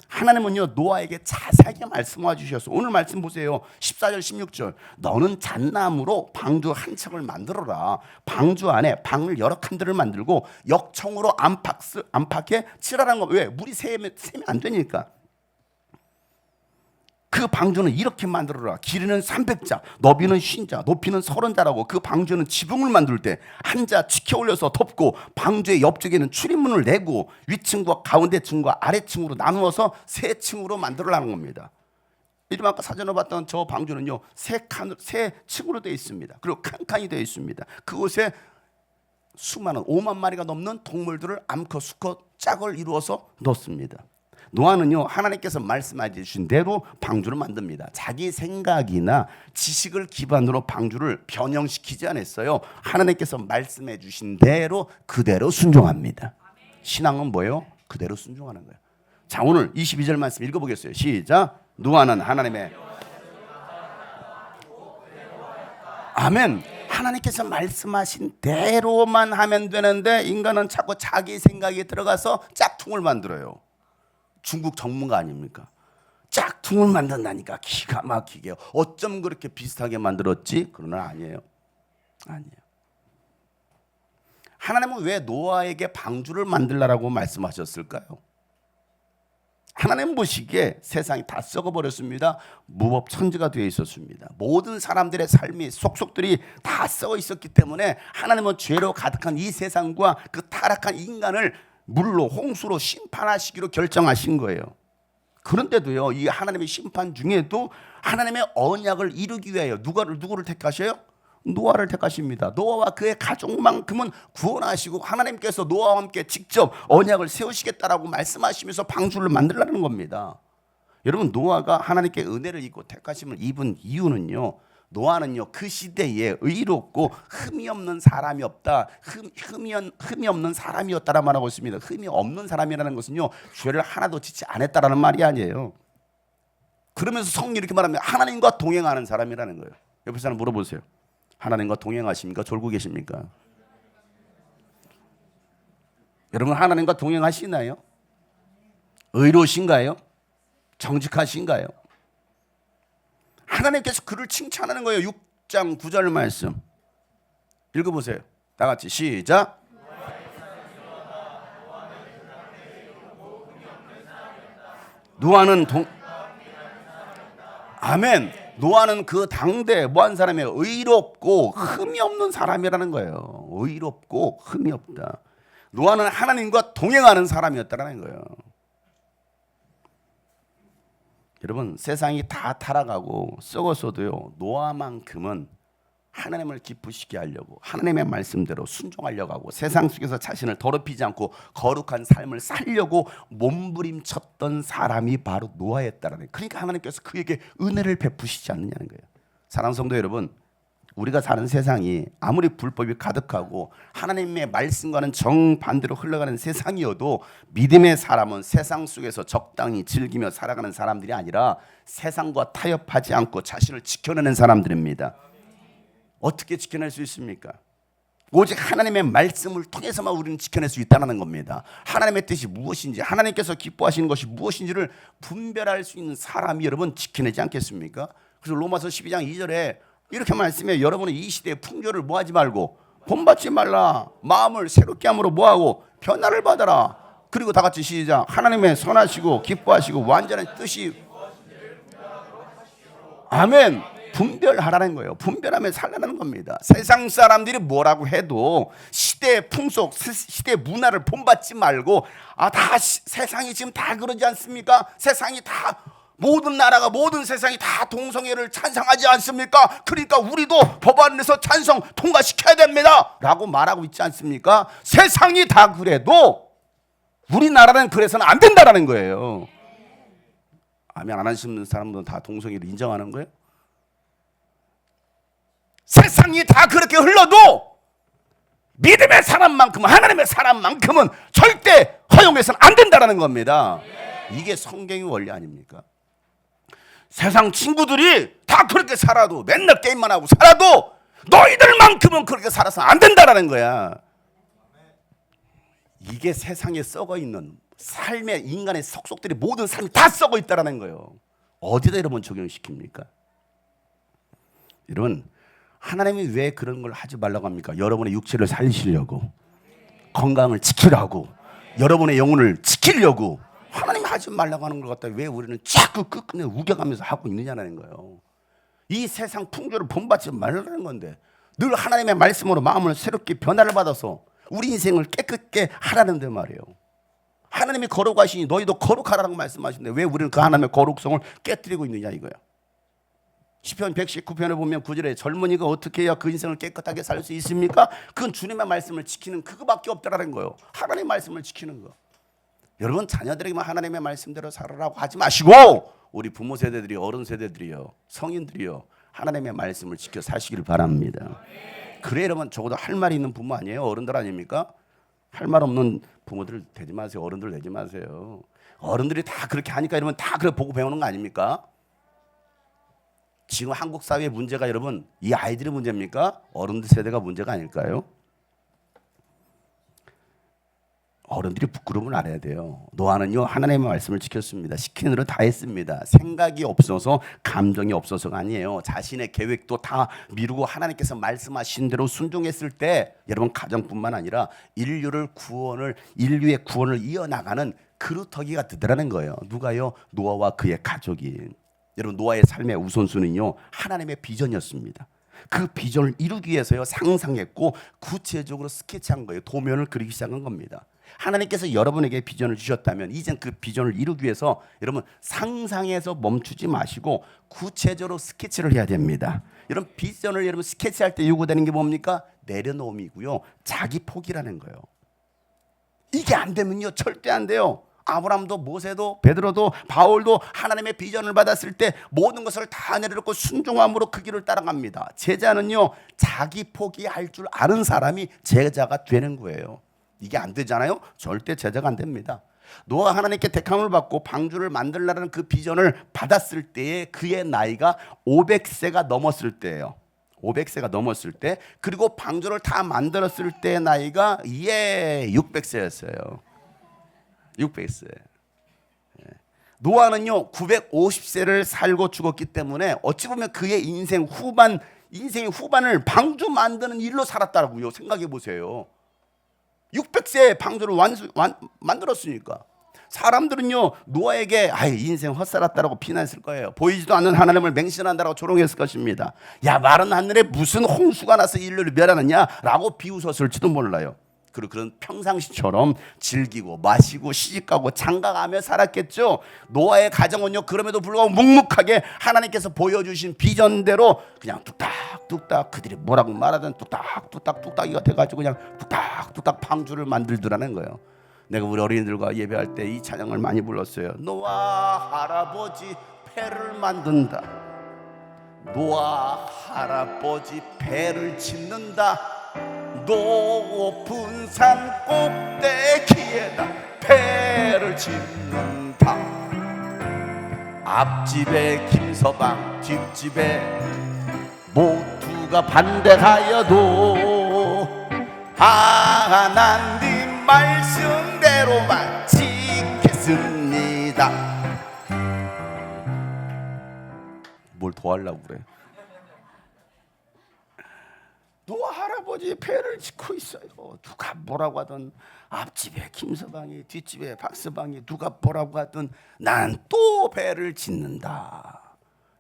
하나님은요, 노아에게 자세하게 말씀해 주셨어요. 오늘 말씀 보세요. 14절 16절. 너는 잣나무로 방주 한 척을 만들어라. 방주 안에 방을 여러 칸들을 만들고 역청으로 안팎에 칠하라는 거. 왜? 물이 새면 안 되니까. 그 방주는 이렇게 만들어라. 길이는 300자, 너비는 50자, 높이는 30자라고. 그 방주는 지붕을 만들 때 한 자 치켜 올려서 덮고, 방주의 옆쪽에는 출입문을 내고 위층과 가운데층과 아래층으로 나누어서 세 층으로 만들어라는 겁니다. 이름 아까 사전에 봤던 저 방주는요, 세 층으로 되어 있습니다. 그리고 칸칸이 되어 있습니다. 그곳에 수많은 5만 마리가 넘는 동물들을 암컷, 수컷, 짝을 이루어서 넣습니다. 노아는요, 하나님께서 말씀해 주신 대로 방주를 만듭니다. 자기 생각이나 지식을 기반으로 방주를 변형시키지 않았어요. 하나님께서 말씀해 주신 대로 그대로 순종합니다. 신앙은 뭐예요? 그대로 순종하는 거예요. 자, 오늘 22절 말씀 읽어보겠어요. 시작. 노아는 하나님의 아멘. 하나님께서 말씀하신 대로만 하면 되는데, 인간은 자꾸 자기 생각에 들어가서 짝퉁을 만들어요. 중국 전문가 아닙니까? 짝퉁을 만든다니까 기가 막히게. 어쩜 그렇게 비슷하게 만들었지? 그러나 아니에요. 아니에요. 하나님은 왜 노아에게 방주를 만들라고 말씀하셨을까요? 하나님 보시기에 세상이 다 썩어버렸습니다. 무법천지가 되어 있었습니다. 모든 사람들의 삶이 속속들이 다 썩어 있었기 때문에 하나님은 죄로 가득한 이 세상과 그 타락한 인간을 물로 홍수로 심판하시기로 결정하신 거예요. 그런데도요, 이 하나님의 심판 중에도 하나님의 언약을 이루기 위하여 누구를 택하셔요? 노아를 택하십니다. 노아와 그의 가족만큼은 구원하시고 하나님께서 노아와 함께 직접 언약을 세우시겠다라고 말씀하시면서 방주를 만들라는 겁니다. 여러분, 노아가 하나님께 은혜를 입고 택하심을 입은 이유는요, 노아는요 그 시대에 의롭고 흠이 없는 사람이 없다, 흠이 없는 사람이었다라 말하고 있습니다. 흠이 없는 사람이라는 것은요 죄를 하나도 짓지 않았다라는 말이 아니에요. 그러면서 성경이 이렇게 말하면 하나님과 동행하는 사람이라는 거예요. 옆에 사람 물어보세요. 하나님과 동행하십니까? 졸고 계십니까? 여러분, 하나님과 동행하시나요? 의로우신가요? 정직하신가요? 하나님께서 그를 칭찬하는 거예요. 6장 9절 말씀 읽어보세요. 다 같이 시작. 노아는 아멘. 노아는 그 당대 뭐한 사람이에요? 의롭고 흠이 없는 사람이라는 거예요. 의롭고 흠이 없다. 노아는 하나님과 동행하는 사람이었다는 거예요. 여러분, 세상이 다 타락하고 썩었어도요 노아만큼은 하나님을 기쁘시게 하려고 하나님의 말씀대로 순종하려고 하고 세상 속에서 자신을 더럽히지 않고 거룩한 삶을 살려고 몸부림쳤던 사람이 바로 노아였다라는 거예요. 그러니까 하나님께서 그에게 은혜를 베푸시지 않느냐는 거예요. 사랑하는 성도 여러분, 우리가 사는 세상이 아무리 불법이 가득하고 하나님의 말씀과는 정반대로 흘러가는 세상이어도 믿음의 사람은 세상 속에서 적당히 즐기며 살아가는 사람들이 아니라 세상과 타협하지 않고 자신을 지켜내는 사람들입니다. 어떻게 지켜낼 수 있습니까? 오직 하나님의 말씀을 통해서만 우리는 지켜낼 수 있다는 겁니다. 하나님의 뜻이 무엇인지, 하나님께서 기뻐하시는 것이 무엇인지를 분별할 수 있는 사람이 여러분 지켜내지 않겠습니까? 그래서 로마서 12장 2절에 이렇게 말씀해. 여러분은 이 시대의 풍조를 뭐하지 말고 본받지 말라. 마음을 새롭게 함으로 뭐하고 변화를 받아라. 그리고 다 같이 시작. 하나님의 선하시고 기뻐하시고 완전한 뜻이 아멘. 분별하라는 거예요. 분별하며 살라는 겁니다. 세상 사람들이 뭐라고 해도 시대의 풍속, 시대의 문화를 본받지 말고 다 세상이 지금 다 그러지 않습니까? 세상이 다 모든 나라가 모든 세상이 다 동성애를 찬성하지 않습니까? 그러니까 우리도 법안에서 찬성 통과시켜야 됩니다 라고 말하고 있지 않습니까? 세상이 다 그래도 우리나라는 그래서는 안 된다라는 거예요. 아멘 안 하시는 사람들은 다 동성애를 인정하는 거예요? 세상이 다 그렇게 흘러도 믿음의 사람만큼은 하나님의 사람만큼은 절대 허용해서는 안 된다라는 겁니다. 이게 성경의 원리 아닙니까? 세상 친구들이 다 그렇게 살아도 맨날 게임만 하고 살아도 너희들만큼은 그렇게 살아서는 안 된다라는 거야. 이게 세상에 썩어 있는 삶의 인간의 속속들이 모든 삶이 다 썩어 있다라는 거예요. 어디다 여러분 적용시킵니까? 여러분, 하나님이 왜 그런 걸 하지 말라고 합니까? 여러분의 육체를 살리시려고, 건강을 지키라고, 여러분의 영혼을 지키려고. 하나님 하지 말라고 하는 것 같다. 왜 우리는 자꾸 끝끝내 우겨가면서 하고 있느냐는 거예요. 이 세상 풍조를 본받지 말라는 건데 늘 하나님의 말씀으로 마음을 새롭게 변화를 받아서 우리 인생을 깨끗게 하라는 데 말이에요. 하나님이 거룩하시니 너희도 거룩하라고 말씀하시는데 왜 우리는 그 하나님의 거룩성을 깨뜨리고 있느냐 이거야. 시편 119편에 보면 9절에 젊은이가 어떻게 해야 그 인생을 깨끗하게 살 수 있습니까? 그건 주님의 말씀을 지키는 그거밖에 없다라는 거예요. 하나님의 말씀을 지키는 거. 여러분, 자녀들에게만 하나님의 말씀대로 살아라고 하지 마시고 우리 부모 세대들이, 어른 세대들이요, 성인들이요, 하나님의 말씀을 지켜 사시기를 바랍니다. 그래 여러분, 적어도 할 말이 있는 부모 아니에요? 어른들 아닙니까? 할 말 없는 부모들 되지 마세요. 어른들 되지 마세요. 어른들이 다 그렇게 하니까 여러분 다 그래 보고 배우는 거 아닙니까? 지금 한국 사회의 문제가 여러분 이 아이들의 문제입니까? 어른들 세대가 문제가 아닐까요? 어른들이 부끄러움을 알아야 돼요. 노아는요 하나님의 말씀을 지켰습니다. 시키는 대로 다 했습니다. 생각이 없어서 감정이 없어서가 아니에요. 자신의 계획도 다 미루고 하나님께서 말씀하신 대로 순종했을 때 여러분 가정뿐만 아니라 인류의 구원을 이어나가는 그루터기가 되더라는 거예요. 누가요? 노아와 그의 가족이. 여러분 노아의 삶의 우선순위는요 하나님의 비전이었습니다. 그 비전을 이루기 위해서요 상상했고 구체적으로 스케치한 거예요. 도면을 그리기 시작한 겁니다. 하나님께서 여러분에게 비전을 주셨다면 이젠 그 비전을 이루기 위해서 여러분 상상해서 멈추지 마시고 구체적으로 스케치를 해야 됩니다. 이런 비전을 여러분 스케치할 때 요구되는 게 뭡니까? 내려놓음이고요 자기 포기라는 거예요. 이게 안 되면요 절대 안 돼요. 아브라함도 모세도 베드로도 바울도 하나님의 비전을 받았을 때 모든 것을 다 내려놓고 순종함으로 그 길을 따라갑니다. 제자는요 자기 포기할 줄 아는 사람이 제자가 되는 거예요. 이게 안 되잖아요. 절대 제자가 안 됩니다. 노아가 하나님께 택함을 받고 방주를 만들라는 그 비전을 받았을 때에 그의 나이가 500세가 넘었을 때예요. 500세가 넘었을 때, 그리고 방주를 다 만들었을 때의 나이가 600세였어요. 600세. 노아는요 950세를 살고 죽었기 때문에 어찌 보면 그의 인생의 후반을 방주 만드는 일로 살았다고요. 생각해 보세요. 600세에 방주를 만들었으니까. 사람들은요 노아에게 인생 헛살았다라고 비난했을 거예요. 보이지도 않는 하나님을 맹신한다라고 조롱했을 것입니다. 야 마른 하늘에 무슨 홍수가 나서 인류를 멸하느냐라고 비웃었을지도 몰라요. 그리고 그런 평상시처럼 즐기고 마시고 시집가고 장가가며 살았겠죠. 노아의 가정은요 그럼에도 불구하고 묵묵하게 하나님께서 보여주신 비전대로 그냥 뚝딱뚝딱 그들이 뭐라고 말하든 뚝딱뚝딱이가 돼가지고 그냥 뚝딱뚝딱 방주를 만들더라는 거예요. 내가 우리 어린이들과 예배할 때 이 찬양을 많이 불렀어요. 노아 할아버지 배를 만든다. 노아 할아버지 배를 짓는다. 높은 산 꼭대기에다 배를 짓는다. 앞집에 김서방 뒷집에 모두가 반대하여도 하나님 말씀대로만 지켰습니다. 뭘 더 하려고 그래. 노아 할아버지 배를 짓고 있어요. 누가 뭐라고 하든 앞집에 김서방이 뒷집에 박서방이 누가 뭐라고 하든 난 또 배를 짓는다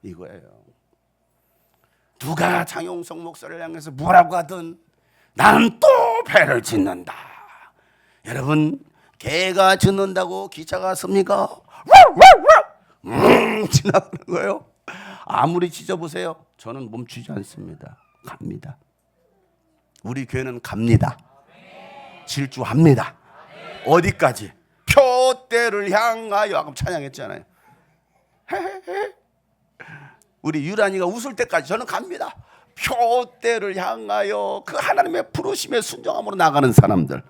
이거예요. 누가 장용석 목사를 향해서 뭐라고 하든 나는 또 배를 짓는다. 여러분 개가 짖는다고 기차가 섭니까? 지나가는 거예요. 아무리 짖어보세요. 저는 멈추지 않습니다. 갑니다. 우리 교회는 갑니다. 질주합니다. 어디까지? 표대를 향하여. 아까 찬양했잖아요. 우리 유란이가 웃을 때까지 저는 갑니다. 표대를 향하여. 그 하나님의 부르심에 순종함으로 나가는 사람들.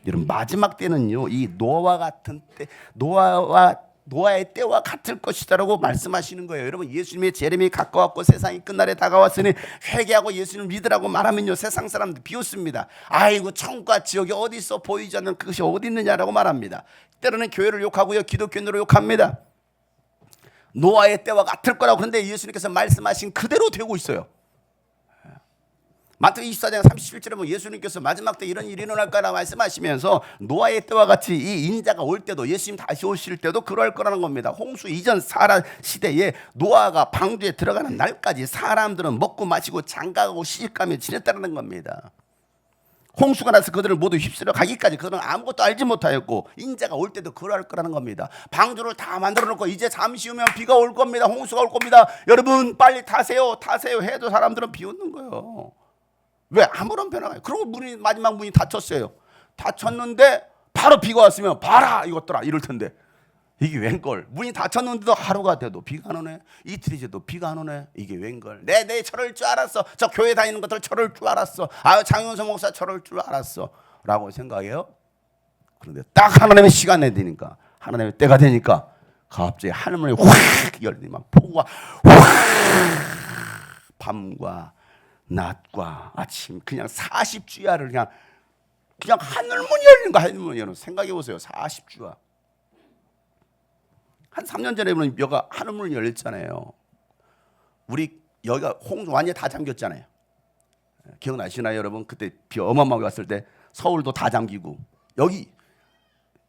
이런 마지막 때는요 이 노아와 같은 때, 노아의 때와 같을 것이다라고 말씀하시는 거예요. 여러분 예수님의 재림이 가까웠고 세상이 끝날에 다가왔으니 회개하고 예수님을 믿으라고 말하면요 세상 사람들 비웃습니다. 아이고 천국과 지옥이 어디 있어 보이지 않는 그것이 어디 있느냐라고 말합니다. 때로는 교회를 욕하고요 기독교인으로 욕합니다. 노아의 때와 같을 거라고. 그런데 예수님께서 말씀하신 그대로 되고 있어요. 마태복음 24장 37절에 보면 예수님께서 마지막 때 이런 일이 일어날 거라고 말씀하시면서 노아의 때와 같이 이 인자가 올 때도 예수님 다시 오실 때도 그럴 거라는 겁니다. 홍수 이전 사라 시대에 노아가 방주에 들어가는 날까지 사람들은 먹고 마시고 장가가고 시집가며 지냈다는 겁니다. 홍수가 나서 그들을 모두 휩쓸어 가기까지 그들은 아무것도 알지 못하였고 인자가 올 때도 그럴 거라는 겁니다. 방주를 다 만들어 놓고 이제 잠시 후면 비가 올 겁니다. 홍수가 올 겁니다. 여러분 빨리 타세요 해도 사람들은 비웃는 거예요. 왜? 아무런 변화가. 그리고 마지막 문이 닫혔어요. 닫혔는데 바로 비가 왔으면 봐라 이것들아 이럴 텐데 이게 웬걸. 문이 닫혔는데도 하루가 돼도 비가 안 오네. 이틀이 돼도 비가 안 오네. 이게 웬걸. 내 저럴 줄 알았어. 저 교회 다니는 것들 저럴 줄 알았어. 장윤성 목사 저럴 줄 알았어 라고 생각해요. 그런데 딱 하나님의 시간이 되니까, 하나님의 때가 되니까 갑자기 하늘문이 확 열리니 막 폭우가 확, 밤과 낮과 아침 그냥 40주야를 그냥 그냥 하늘문이 열리는 거, 하늘문이 열리는 거. 생각해 보세요. 40주와 한 3년 전에 보면 여기가 하늘문이 열렸잖아요. 우리 여기가 완전히 다 잠겼잖아요. 기억나시나요, 여러분? 그때 비 어마어마하게 왔을 때 서울도 다 잠기고. 여기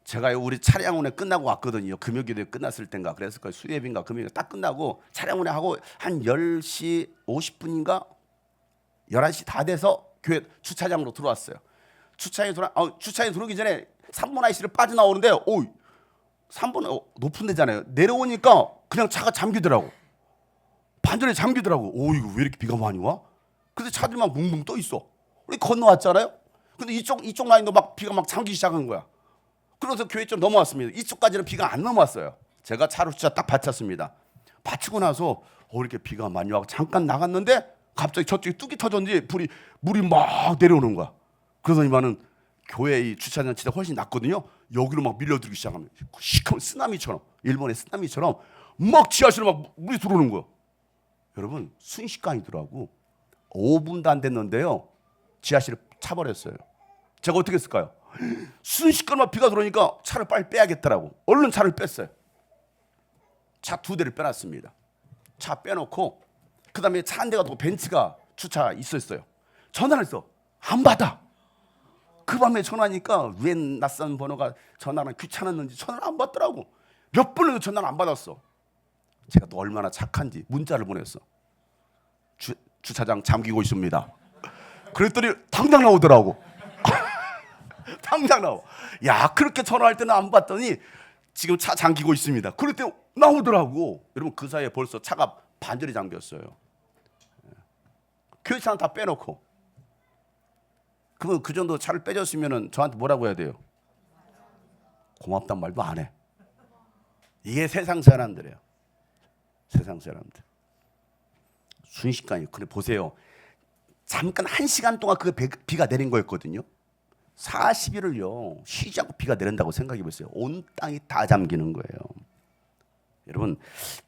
제가 우리 차량운에 끝나고 왔거든요. 금요일에 끝났을 땐가 그랬을 거예요. 수요일인가 금요일 딱 끝나고 차량운에 하고 한 10시 50분인가 11시 다 돼서 교회 주차장으로 들어왔어요. 주차장에 들어오기 전에 3번 IC를 빠져나오는데 3번 높은 데잖아요. 내려오니까 그냥 차가 잠기더라고. 반전에 잠기더라고. 이거 왜 이렇게 비가 많이 와? 근데 차들만 뭉뭉 떠 있어. 우리 건너왔잖아요. 근데 이쪽 라인도 막 비가 막 잠기기 시작한 거야. 그래서 교회 좀 넘어왔습니다. 이쪽까지는 비가 안 넘어왔어요. 제가 차로 주차 딱 받쳤습니다. 받치고 나서 이렇게 비가 많이 와서 잠깐 나갔는데 갑자기 저쪽에 뚝이 터졌는지 물이 막 내려오는 거야. 그래서 이만은 교회 이 주차장 치다 훨씬 낫거든요. 여기로 막 밀려들기 시작하면 시커먼 쓰나미처럼, 일본의 쓰나미처럼 막 지하실로 막 물이 들어오는 거예요. 여러분 순식간이더라고. 5분도 안 됐는데요. 지하실을 차버렸어요. 제가 어떻게 했을까요? 순식간에 비가 들어오니까 차를 빨리 빼야겠더라고. 얼른 차를 뺐어요. 차 2대를 빼놨습니다. 차 빼놓고 그다음에 차 한 대가 또 벤츠가 주차 있었어요. 전화를 했어. 안 받아. 그 밤에 전화하니까 웬 낯선 번호가 전화는 귀찮았는지 전화를 안 받더라고. 몇 번을 전화를 안 받았어. 제가 또 얼마나 착한지 문자를 보냈어. 주차장 잠기고 있습니다. 그랬더니 당장 나오더라고. 당장 나와. 야, 그렇게 전화할 때는 안 받더니 지금 차 잠기고 있습니다. 그럴 때 나오더라고. 여러분 그 사이에 벌써 차가 반절이 잠겼어요. 교회 차는 다 빼놓고. 그러면 그 정도 차를 빼줬으면 저한테 뭐라고 해야 돼요? 고맙단 말도 안 해. 이게 세상 사람들이에요. 세상 사람들. 순식간이에요. 근데 보세요. 잠깐 1시간 동안 그 비가 내린 거였거든요. 40일을요 쉬지 않고 비가 내린다고 생각해 보세요. 온 땅이 다 잠기는 거예요. 여러분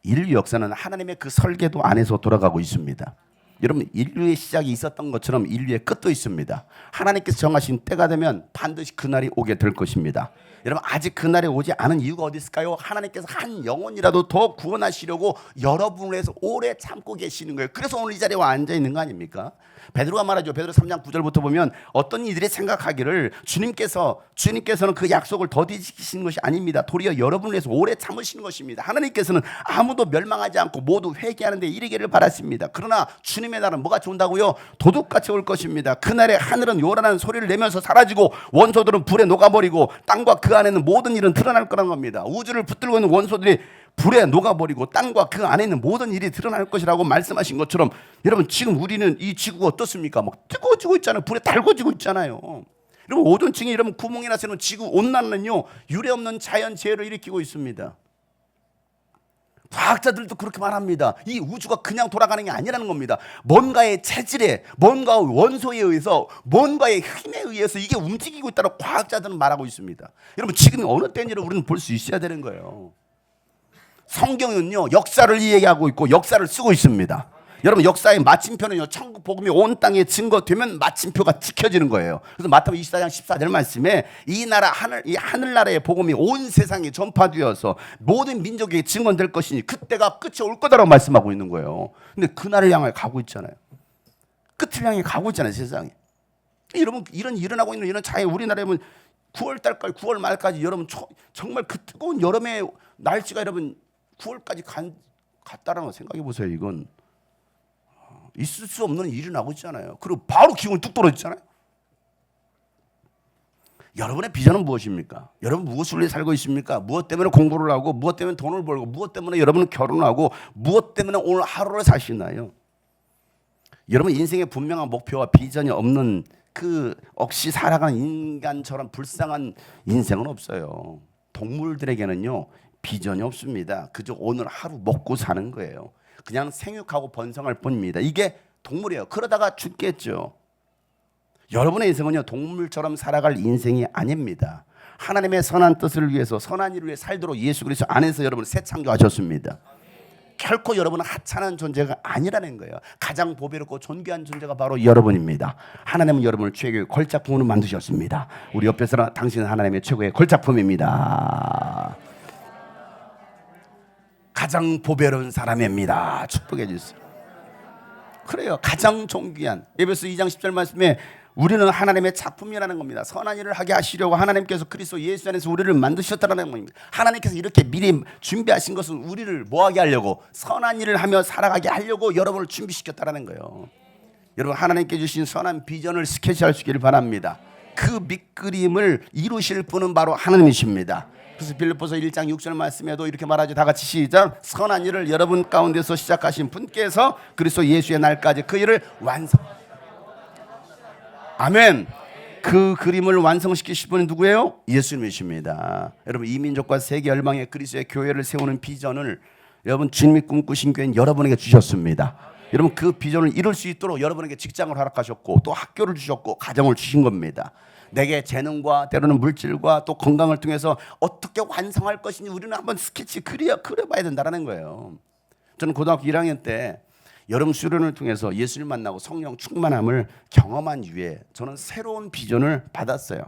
인류 역사는 하나님의 그 설계도 안에서 돌아가고 있습니다. 여러분 인류의 시작이 있었던 것처럼 인류의 끝도 있습니다. 하나님께서 정하신 때가 되면 반드시 그날이 오게 될 것입니다. 여러분 아직 그날이 오지 않은 이유가 어디 있을까요? 하나님께서 한 영혼이라도 더 구원하시려고 여러분을 위해서 오래 참고 계시는 거예요. 그래서 오늘 이 자리에 와 앉아 있는 거 아닙니까? 베드로가 말하죠. 베드로 3장 9절부터 보면 어떤 이들이 생각하기를 주님께서는 그 약속을 더디시키시는 것이 아닙니다. 도리어 여러분을 위해서 오래 참으시는 것입니다. 하나님께서는 아무도 멸망하지 않고 모두 회개하는 데 이르기를 바랐습니다. 그러나 주님의 날은 뭐가 좋은다고요? 도둑같이 올 것입니다. 그날에 하늘은 요란한 소리를 내면서 사라지고 원소들은 불에 녹아버리고 땅과 그 안에는 모든 일은 드러날 거란 겁니다. 우주를 붙들고 있는 원소들이 불에 녹아버리고 땅과 그 안에 있는 모든 일이 드러날 것이라고 말씀하신 것처럼 여러분 지금 우리는 이 지구가 어떻습니까? 막 뜨거워지고 있잖아요. 불에 달궈지고 있잖아요. 여러분 오존층이 여러분 구멍이 나서는 지구 온난화는요 유례없는 자연재해를 일으키고 있습니다. 과학자들도 그렇게 말합니다. 이 우주가 그냥 돌아가는 게 아니라는 겁니다. 뭔가의 체질에, 뭔가의 원소에 의해서, 뭔가의 힘에 의해서 이게 움직이고 있다고 과학자들은 말하고 있습니다. 여러분 지금이 어느 때인지를 우리는 볼 수 있어야 되는 거예요. 성경은요 역사를 이야기하고 있고 역사를 쓰고 있습니다. 여러분 역사의 마침표는요 천국 복음이 온 땅에 증거되면 마침표가 지켜지는 거예요. 그래서 마태복음 24장 14절 말씀에 이 하늘나라의 복음이 온 세상에 전파되어서 모든 민족에게 증언될 것이니 그때가 끝이 올 거다라고 말씀하고 있는 거예요. 근데 그날을 향해 가고 있잖아요. 끝을 향해 가고 있잖아요 세상에. 여러분 일어나고 있는 이런 차이 우리나라에 보면 9월 달까지 9월 말까지 여러분 정말 그 뜨거운 여름의 날씨가 여러분 9월까지 갔다라는 거 생각해 보세요. 이건 있을 수 없는 일이 나고 있잖아요. 그리고 바로 기온이 뚝 떨어지잖아요. 여러분의 비전은 무엇입니까? 여러분 무엇을 위해 살고 있습니까? 무엇 때문에 공부를 하고 무엇 때문에 돈을 벌고 무엇 때문에 여러분은 결혼하고 무엇 때문에 오늘 하루를 사시나요? 여러분 인생의 분명한 목표와 비전이 없는 그 없이 살아가는 인간처럼 불쌍한 인생은 없어요. 동물들에게는요 비전이 없습니다. 그저 오늘 하루 먹고 사는 거예요. 그냥 생육하고 번성할 뿐입니다. 이게 동물이에요. 그러다가 죽겠죠. 여러분의 인생은요 동물처럼 살아갈 인생이 아닙니다. 하나님의 선한 뜻을 위해서 선한 일을 위해 살도록 예수 그리스도 안에서 여러분을 새 창조하셨습니다. 결코 여러분은 하찮은 존재가 아니라는 거예요. 가장 보배롭고 존귀한 존재가 바로 여러분입니다. 하나님은 여러분을 최고의 걸작품으로 만드셨습니다. 우리 옆에서 당신은 하나님의 최고의 걸작품입니다. 가장 보배로운 사람입니다. 축복해 주세요. 그래요. 가장 존귀한. 에베소 2장 10절 말씀에 우리는 하나님의 작품이라는 겁니다. 선한 일을 하게 하시려고 하나님께서 그리스도 예수 안에서 우리를 만드셨다는 겁니다. 하나님께서 이렇게 미리 준비하신 것은 우리를 뭐하게 하려고, 선한 일을 하며 살아가게 하려고 여러분을 준비시켰다는 거예요. 여러분, 하나님께 주신 선한 비전을 스케치할 수 있기를 바랍니다. 그 밑그림을 이루실 분은 바로 하나님이십니다. 그래서 빌립보서 1장 6절 말씀에도 이렇게 말하죠. 다 같이 시작. 선한 일을 여러분 가운데서 시작하신 분께서 그리스도 예수의 날까지 그 일을 완성. 아멘. 그 그림을 완성시키실 분은 누구예요? 예수님이십니다. 여러분, 이 민족과 세계 열방의 그리스도의 교회를 세우는 비전을 여러분 주님이 꿈꾸신 교회는 여러분에게 주셨습니다. 여러분, 그 비전을 이룰 수 있도록 여러분에게 직장을 허락하셨고 또 학교를 주셨고 가정을 주신 겁니다. 내게 재능과 때로는 물질과 또 건강을 통해서 어떻게 완성할 것인지 우리는 한번 스케치 그려봐야 된다는 거예요. 저는 고등학교 1학년 때 여름 수련을 통해서 예수를 만나고 성령 충만함을 경험한 이후에 저는 새로운 비전을 받았어요.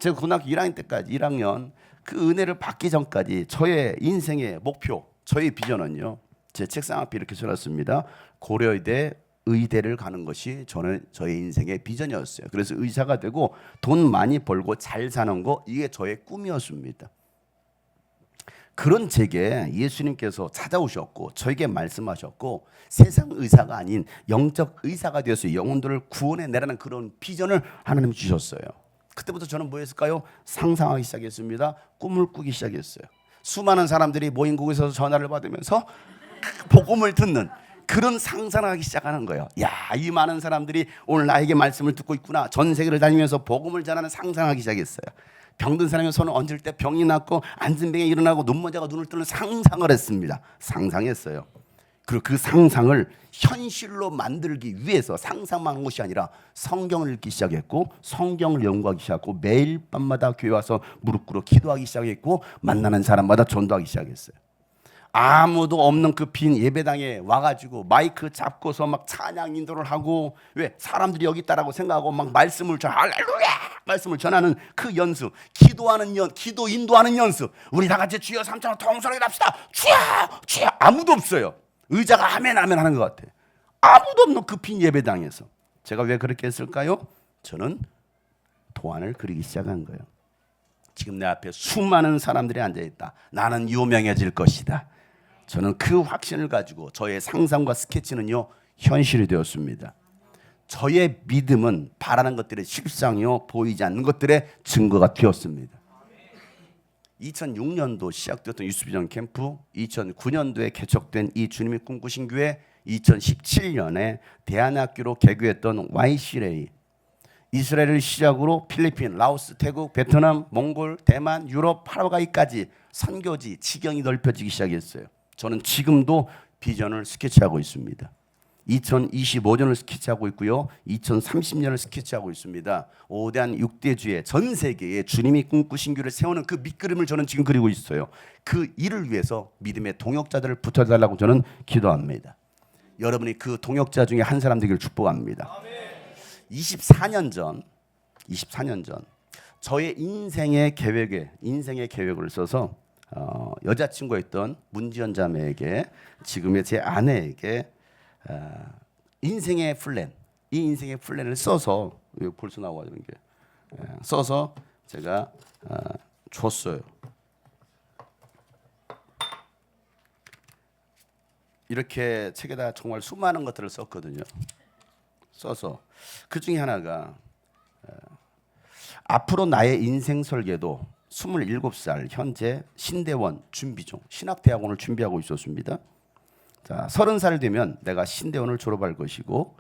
제가 고등학교 1학년 때까지 1학년 그 은혜를 받기 전까지 저의 인생의 목표, 저의 비전은요, 제 책상 앞에 이렇게 써놨습니다. 고려대 의대를 가는 것이 저의 인생의 비전이었어요. 그래서 의사가 되고 돈 많이 벌고 잘 사는 거, 이게 저의 꿈이었습니다. 그런 제게 예수님께서 찾아오셨고 저에게 말씀하셨고 세상 의사가 아닌 영적 의사가 되어서 영혼들을 구원해 내라는 그런 비전을 하나님 주셨어요. 그때부터 저는 뭐 했을까요? 상상하기 시작했습니다. 꿈을 꾸기 시작했어요. 수많은 사람들이 모인 곳에서 전화를 받으면서 복음을 듣는 그런 상상을 하기 시작하는 거예요. 야, 이 많은 사람들이 오늘 나에게 말씀을 듣고 있구나. 전 세계를 다니면서 복음을 전하는 상상하기 시작했어요. 병든 사람이 손을 얹을 때 병이 낫고 앉은 병이 일어나고 눈먼자가 눈을 뜨는 상상을 했습니다. 상상했어요. 그리고 그 상상을 현실로 만들기 위해서 상상만 한 것이 아니라 성경을 읽기 시작했고 성경을 연구하기 시작했고 매일 밤마다 교회 와서 무릎 꿇어 기도하기 시작했고 만나는 사람마다 전도하기 시작했어요. 아무도 없는 그 빈 예배당에 와가지고 마이크 잡고서 막 찬양 인도를 하고, 왜 사람들이 여기 있다라고 생각하고 막 말씀을 할렐루야 말씀을 전하는 그 연수, 기도 인도하는 연수. 우리 다 같이 주여 삼창 통성하게 합시다. 주여 아무도 없어요. 의자가 아멘 아멘 하는 것 같아. 아무도 없는 그 빈 예배당에서 제가 왜 그렇게 했을까요? 저는 도안을 그리기 시작한 거예요. 지금 내 앞에 수많은 사람들이 앉아있다. 나는 유명해질 것이다. 저는 그 확신을 가지고 저의 상상과 스케치는요 현실이 되었습니다. 저의 믿음은 바라는 것들의 실상이요 보이지 않는 것들의 증거가 되었습니다. 2006년도 시작되었던 유스비전 캠프, 2009년도에 개척된 이 주님이 꿈꾸신 교회, 2017년에 대안학교로 개교했던 YCLA, 이스라엘을 시작으로 필리핀, 라오스, 태국, 베트남, 몽골, 대만, 유럽, 파라과이까지 선교지 지경이 넓혀지기 시작했어요. 저는 지금도 비전을 스케치하고 있습니다. 2025년을 스케치하고 있고요. 2030년을 스케치하고 있습니다. 5대한 6대주의 전 세계에 주님이 꿈꾸신 교회를 세우는 그 밑그림을 저는 지금 그리고 있어요. 그 일을 위해서 믿음의 동역자들을 붙여달라고 저는 기도합니다. 여러분이 그 동역자 중에 한 사람 되기를 축복합니다. 24년 전 저의 인생의 계획을 써서 여자친구였던 문지연 자매에게, 지금의 제 아내에게 인생의 플랜을 써서, 벌써 나와가지고 이게 써서 제가 줬어요. 이렇게 책에다 정말 수많은 것들을 썼거든요. 써서 그 중에 하나가 앞으로 나의 인생 설계도 27살 현재 신대원 준비 중, 신학대학원을 준비하고 있었습니다. 자, 30살 되면 내가 신대원을 졸업할 것이고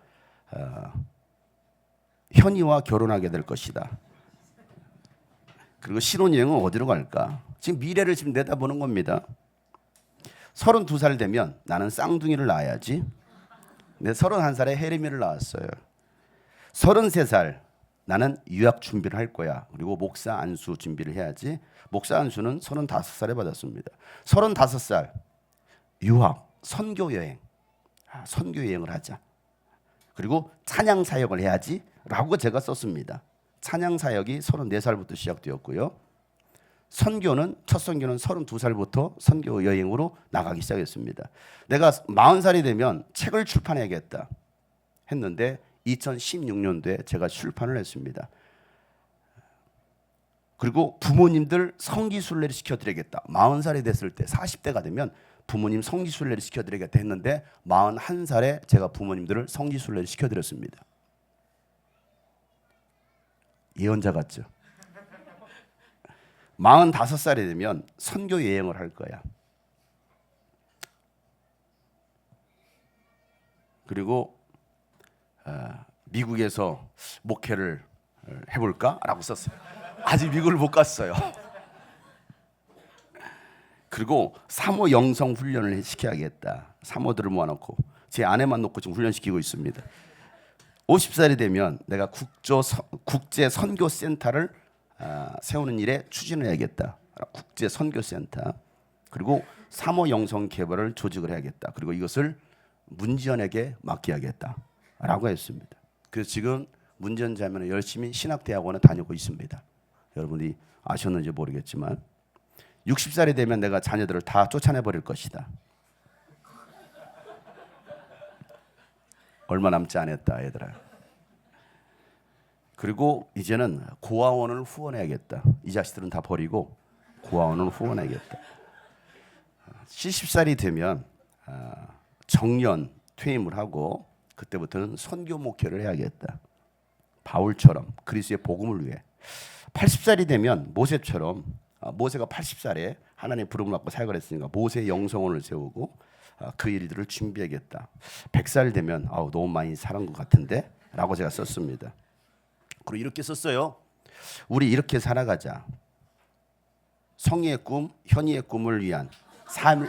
현이와 결혼하게 될 것이다. 그리고 신혼여행은 어디로 갈까? 지금 미래를 지금 내다보는 겁니다. 32살 되면 나는 쌍둥이를 낳아야지. 내 31살에 혜림이를 낳았어요. 33살 나는 유학 준비를 할 거야. 그리고 목사 안수 준비를 해야지. 목사 안수는 35살에 받았습니다. 35살 유학 선교 여행, 선교 여행을 하자. 그리고 찬양 사역을 해야지라고 제가 썼습니다. 찬양 사역이 34살부터 시작되었고요. 첫 선교는 32살부터 선교 여행으로 나가기 시작했습니다. 내가 40살이 되면 책을 출판해야겠다 했는데 2016년도에 제가 출판을 했습니다. 그리고 부모님들 성지순례를 시켜드리겠다. 40살이 됐을 때 40대가 되면 부모님 성지순례를 시켜드리겠다 했는데 41살에 제가 부모님들을 성지순례를 시켜드렸습니다. 예언자 같죠? 45살이 되면 선교 여행을 할 거야. 그리고 미국에서 목회를 해볼까라고 썼어요. 아직 미국을 못 갔어요. 그리고 사모 영성 훈련을 시켜야겠다. 사모들을 모아놓고 제 아내만 놓고 지금 훈련시키고 있습니다. 50살이 되면 내가 국제 선교센터를 세우는 일에 추진을 해야겠다. 국제 선교센터. 그리고 사모 영성 개발을 조직을 해야겠다. 그리고 이것을 문지연에게 맡겨야겠다라고 했습니다. 그래서 지금 문지연 자매는 열심히 신학대학원에 다니고 있습니다. 여러분이 아셨는지 모르겠지만 60살이 되면 내가 자녀들을 다 쫓아내버릴 것이다. 얼마 남지 않았다 얘들아. 그리고 이제는 고아원을 후원해야겠다. 이 자식들은 다 버리고 고아원을 후원해야겠다. 70살이 되면 정년 퇴임을 하고 그때부터는 선교 목회를 해야겠다. 바울처럼 그리스도의 복음을 위해. 80살이 되면 모세처럼 모세가 80살에 하나님의 부름을 받고 사역을 했으니까 모세 영성원을 세우고 그 일들을 준비하겠다. 100살 되면 너무 많이 살은 것 같은데 라고 제가 썼습니다. 그리고 이렇게 썼어요. 우리 이렇게 살아가자. 성의의 꿈, 현의의 꿈을 위한 삶을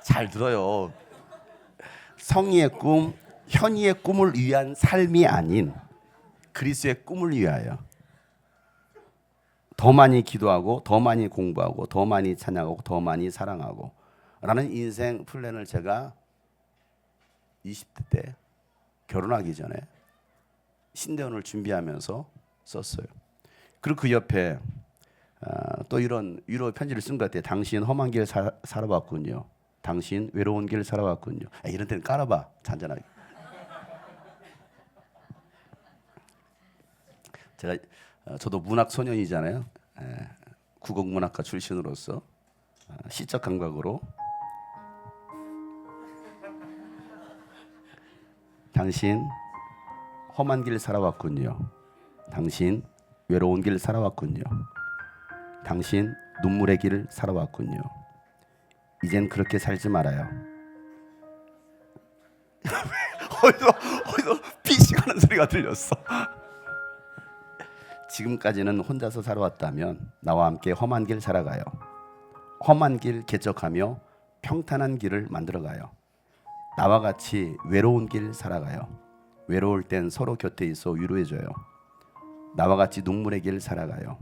잘 들어요. 성의의 꿈, 현의의 꿈을 위한 삶이 아닌 그리스도의 꿈을 위하여 더 많이 기도하고 더 많이 공부하고 더 많이 찬양하고 더 많이 사랑하고 라는 인생 플랜을 제가 20대 때 결혼하기 전에 신대원을 준비하면서 썼어요. 그리고 그 옆에 또 이런 위로 편지를 쓴 것 같아요. 당신 험한 길 살아봤군요. 당신 외로운 길 살아봤군요. 이런 데는 깔아봐 잔잔하게. 저도 문학 소년이잖아요. 국어문학과 출신으로서 시적 감각으로 당신 험한 길 살아왔군요. 당신 외로운 길 살아왔군요. 당신 눈물의 길을 살아왔군요. 이젠 그렇게 살지 말아요. 어디서 피싱하는 소리가 들렸어. 지금까지는 혼자서 살아왔다면 나와 함께 험한 길 살아가요. 험한 길 개척하며 평탄한 길을 만들어가요. 나와 같이 외로운 길 살아가요. 외로울 땐 서로 곁에 있어 위로해줘요. 나와 같이 눈물의 길 살아가요.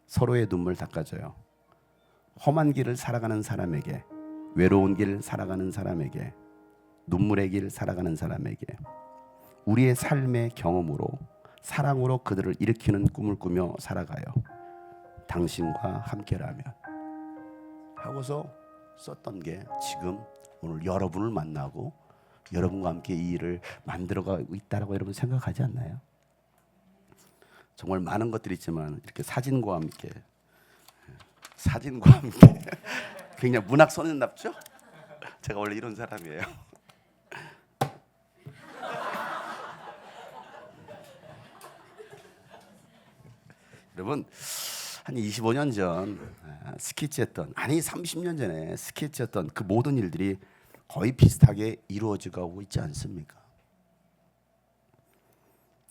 서로의 눈물 닦아줘요. 험한 길을 살아가는 사람에게, 외로운 길 살아가는 사람에게, 눈물의 길 살아가는 사람에게 우리의 삶의 경험으로 사랑으로 그들을 일으키는 꿈을 꾸며 살아가요. 당신과 함께라면 하고서 썼던 게 지금 오늘 여러분을 만나고 여러분과 함께 이 일을 만들어가고 있다라고 여러분 생각하지 않나요? 정말 많은 것들이 있지만 이렇게 사진과 함께 그냥 문학 소년답죠? 제가 원래 이런 사람이에요. 여러분 한 25년 전 스케치했던 30년 전에 스케치했던 그 모든 일들이 거의 비슷하게 이루어지고 있지 않습니까?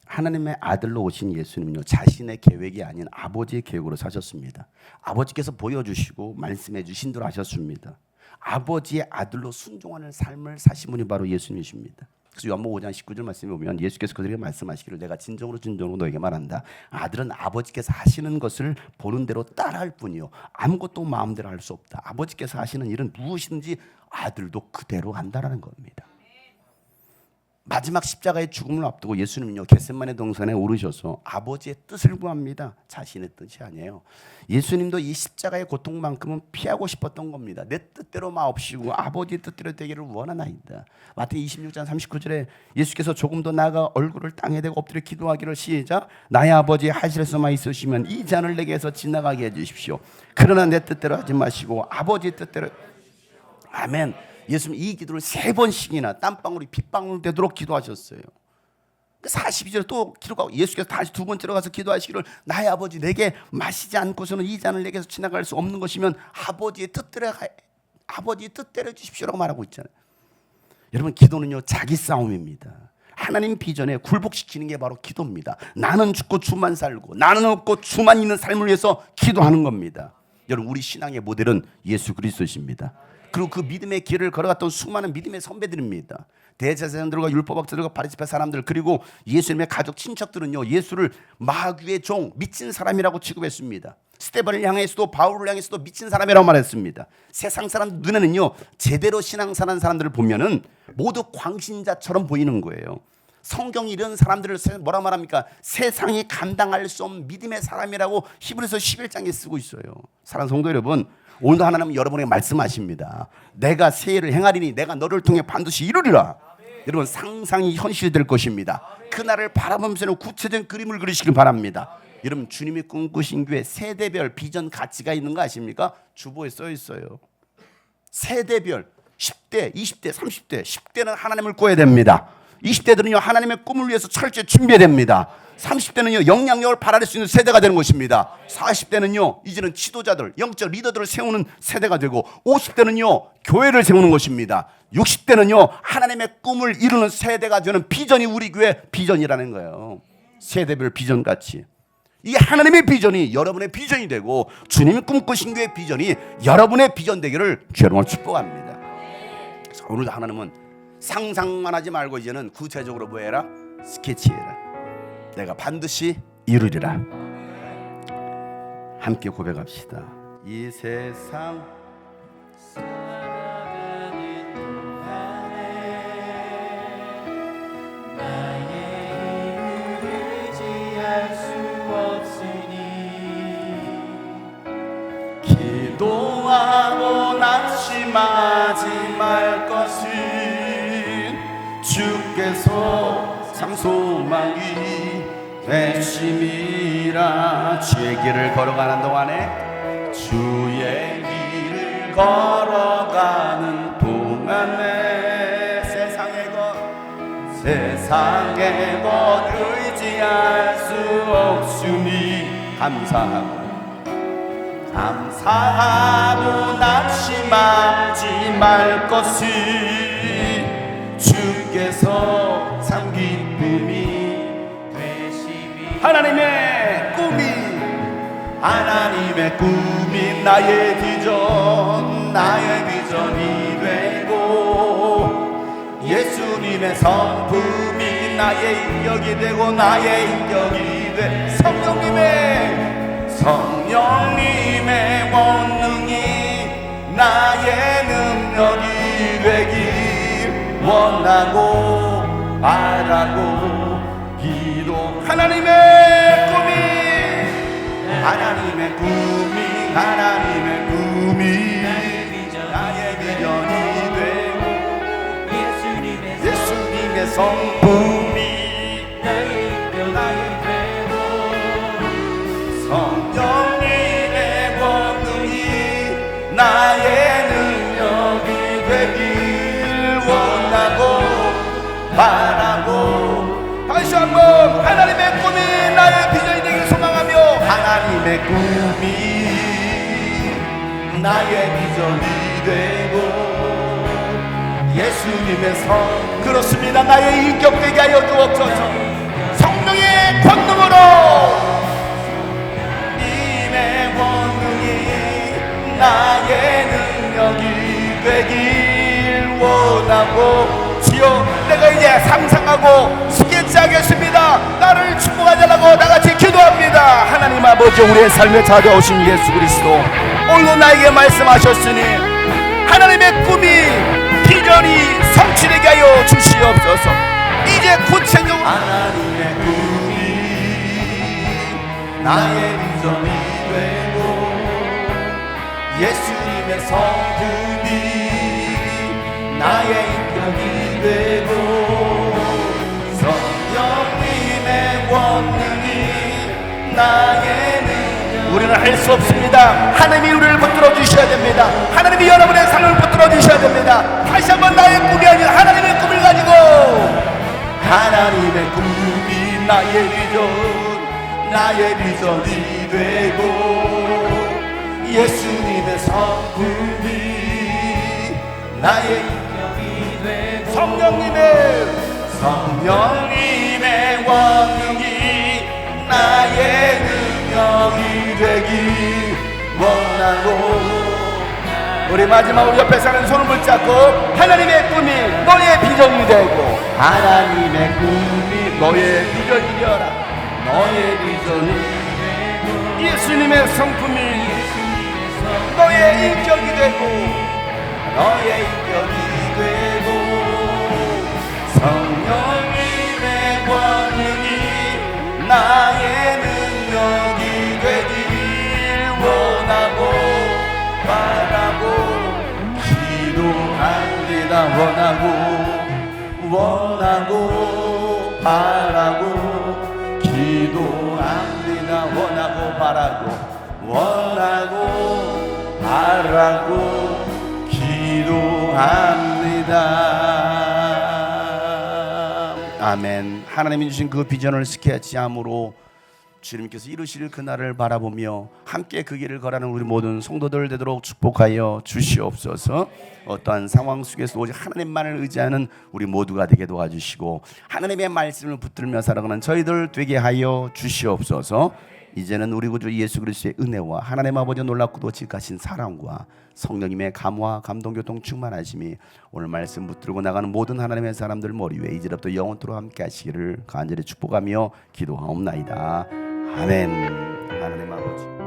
하나님의 아들로 오신 예수님은요 자신의 계획이 아닌 아버지의 계획으로 사셨습니다. 아버지께서 보여주시고 말씀해 주신 대로 하셨습니다. 아버지의 아들로 순종하는 삶을 사신 분이 바로 예수님이십니다. 그래서 요한복음 5장 19절 말씀에 보면 예수께서 그들에게 말씀하시기를 내가 진정으로 너에게 말한다. 아들은 아버지께서 하시는 것을 보는 대로 따라할 뿐이요 아무것도 마음대로 할 수 없다. 아버지께서 하시는 일은 무엇이든지 아들도 그대로 한다라는 겁니다. 마지막 십자가의 죽음을 앞두고 예수님은요 겟세마네 동산에 오르셔서 아버지의 뜻을 구합니다. 자신의 뜻이 아니에요. 예수님도 이 십자가의 고통만큼은 피하고 싶었던 겁니다. 내 뜻대로 마옵시고 아버지의 뜻대로 되기를 원하나이다. 마태복음 26장 39절에 예수께서 조금 더 나아가 얼굴을 땅에 대고 엎드려 기도하기를 시작. 나의 아버지 하실수만 있으시면 이 잔을 내게서 지나가게 해주십시오. 그러나 내 뜻대로 하지 마시고 아버지의 뜻대로. 아멘. 예수님 이 기도를 3번씩이나 땀방울이 핏방울 되도록 기도하셨어요. 42절에 또 기도하고 예수께서 다시 2번째로 가서 기도하시기를 나의 아버지 내게 마시지 않고서는 이 잔을 내게서 지나갈 수 없는 것이면 아버지의 뜻대로 해주십시오라고 말하고 있잖아요. 여러분 기도는요 자기 싸움입니다. 하나님 비전에 굴복시키는 게 바로 기도입니다. 나는 죽고 주만 살고 나는 없고 주만 있는 삶을 위해서 기도하는 겁니다. 여러분 우리 신앙의 모델은 예수 그리스도십니다. 그리고 그 믿음의 길을 걸어갔던 수많은 믿음의 선배들입니다. 대제사장들과 율법학자들과 바리새파 사람들 그리고 예수님의 가족 친척들은요 예수를 마귀의 종 미친 사람이라고 취급했습니다. 스데반을 향해서도 바울을 향해서도 미친 사람이라고 말했습니다. 세상 사람 눈에는요 제대로 신앙사는 사람들을 보면은 모두 광신자처럼 보이는 거예요. 성경이 이런 사람들을 뭐라 말합니까? 세상이 감당할 수 없는 믿음의 사람이라고 히브리서 11장에 쓰고 있어요. 사랑하는 성도 여러분, 오늘도 하나님은 여러분에게 말씀하십니다. 내가 새해를 행하리니 내가 너를 통해 반드시 이루리라. 여러분 상상이 현실이 될 것입니다. 그날을 바라보면서 구체적인 그림을 그리시길 바랍니다. 여러분 주님이 꿈꾸신 교회 세대별 비전 가치가 있는 거 아십니까? 주보에 써 있어요. 세대별 10대, 20대, 30대 10대는 하나님을 구해야 됩니다. 20대들은요 하나님의 꿈을 위해서 철저히 준비해야 됩니다. 30대는요 영향력을 발휘할 수 있는 세대가 되는 것입니다. 40대는요 이제는 지도자들, 영적 리더들을 세우는 세대가 되고 50대는요 교회를 세우는 것입니다. 60대는요 하나님의 꿈을 이루는 세대가 되는 비전이 우리 교회 비전이라는 거예요. 세대별 비전 같이 이 하나님의 비전이 여러분의 비전이 되고 주님이 꿈꾸신 교회의 비전이 여러분의 비전 되기를 주님으로 축복합니다. 그래서 오늘도 하나님은 상상만 하지 말고 이제는 구체적으로 뭐 해라? 스케치해라. 내가 반드시 이루리라. 함께 고백합시다. 이 세상 살아가는 동안에 나의 힘을 의지할 수 없으니 기도하고 낙심하지 말 것은 주께서 참 소망이 되심이라. 주의 길을 걸어가는 동안에 주의 길을 걸어가는 동안에 세상의 것 의지할 수 없으니 감사하고 낙심하지 말 것을 주께서 참 기쁨이 되시니 하나님의 꿈이 나의 비전이 되고 예수님의 성품이 나의 인격이 되고 나의 인격이 돼 성령님의 권능이 나의 능력이 되길 원하고 바라고 기도 하나님의 꿈이 나의 비전이 되고 예수님의 성품이 나의 인격이 되고 성령님의 권능이 나의 능력이 되길 원하고 바라고 다시 한번 하나님의 꿈이 나의 비전이 되길 소망하며 하나님의 꿈이 나의 비전이 되고 예수님의 그렇습니다. 나의 인격 되게 하여 주옵소서. 성령의 권능으로 님의 권능이 나의 능력이 되길 원하고 주여 내가 이 이제 상상하고 스케치하겠습니다. 나를 축복하자라고 다같이 기도합니다. 하나님 아버지, 우리의 삶에 찾아오신 예수 그리스도, 오늘도 나에게 말씀하셨으니 하나님의 꿈이 비전이 성취되게 하여 주시옵소서. 이제 구체적으로
하나님의 꿈이 나의 비전이 되고 예수님의 성품이 나의 인격이 되고 성령님의 권능이 나의 능력.
우리는 할 수 없습니다. 하나님이 우리를 붙들어 주셔야 됩니다. 하나님이 여러분의 삶을 붙들어 주셔야 됩니다. 다시 한번 나의 꿈이 아니라 하나님의 꿈을 가지고
하나님의 꿈이 나의 비전이 되고 예수님의 성품이 나의 인격이 되고 성령님의 권능이 나의 능력이 되기 원하고.
우리 마지막으로 옆에 사는 손을 붙잡고 하나님의 꿈이 너의 비전이 되고
하나님의 꿈이
너의 비전이 되어라.
너의 비전이 되고
예수님의 성품이 너의 인격이 되고
너의 인격이 되고 성령님의 권능이 나의 능력이 되길 원하고 바라고 기도합니다. 원하고 바라고 기도합니다. 원하고 바라고 기도합니다.
아멘. 하나님이 주신 그 비전을 스케치함으로 주님께서 이루실 그날을 바라보며 함께 그 길을 걸어가는 우리 모든 성도들 되도록 축복하여 주시옵소서. 어떠한 상황 속에서 오직 하나님만을 의지하는 우리 모두가 되게 도와주시고 하나님의 말씀을 붙들며 살아가는 저희들 되게 하여 주시옵소서. 이제는 우리 구주 예수 그리스도의 은혜와 하나님 아버지의 놀랍고도 지극하신 사랑과 성령님의 감화 감동 교통 충만하심이 오늘 말씀 붙들고 나가는 모든 하나님의 사람들 머리 위에 이제부터 영원토록 함께 하시기를 간절히 축복하며 기도하옵나이다. 아멘. 하나님 아버지.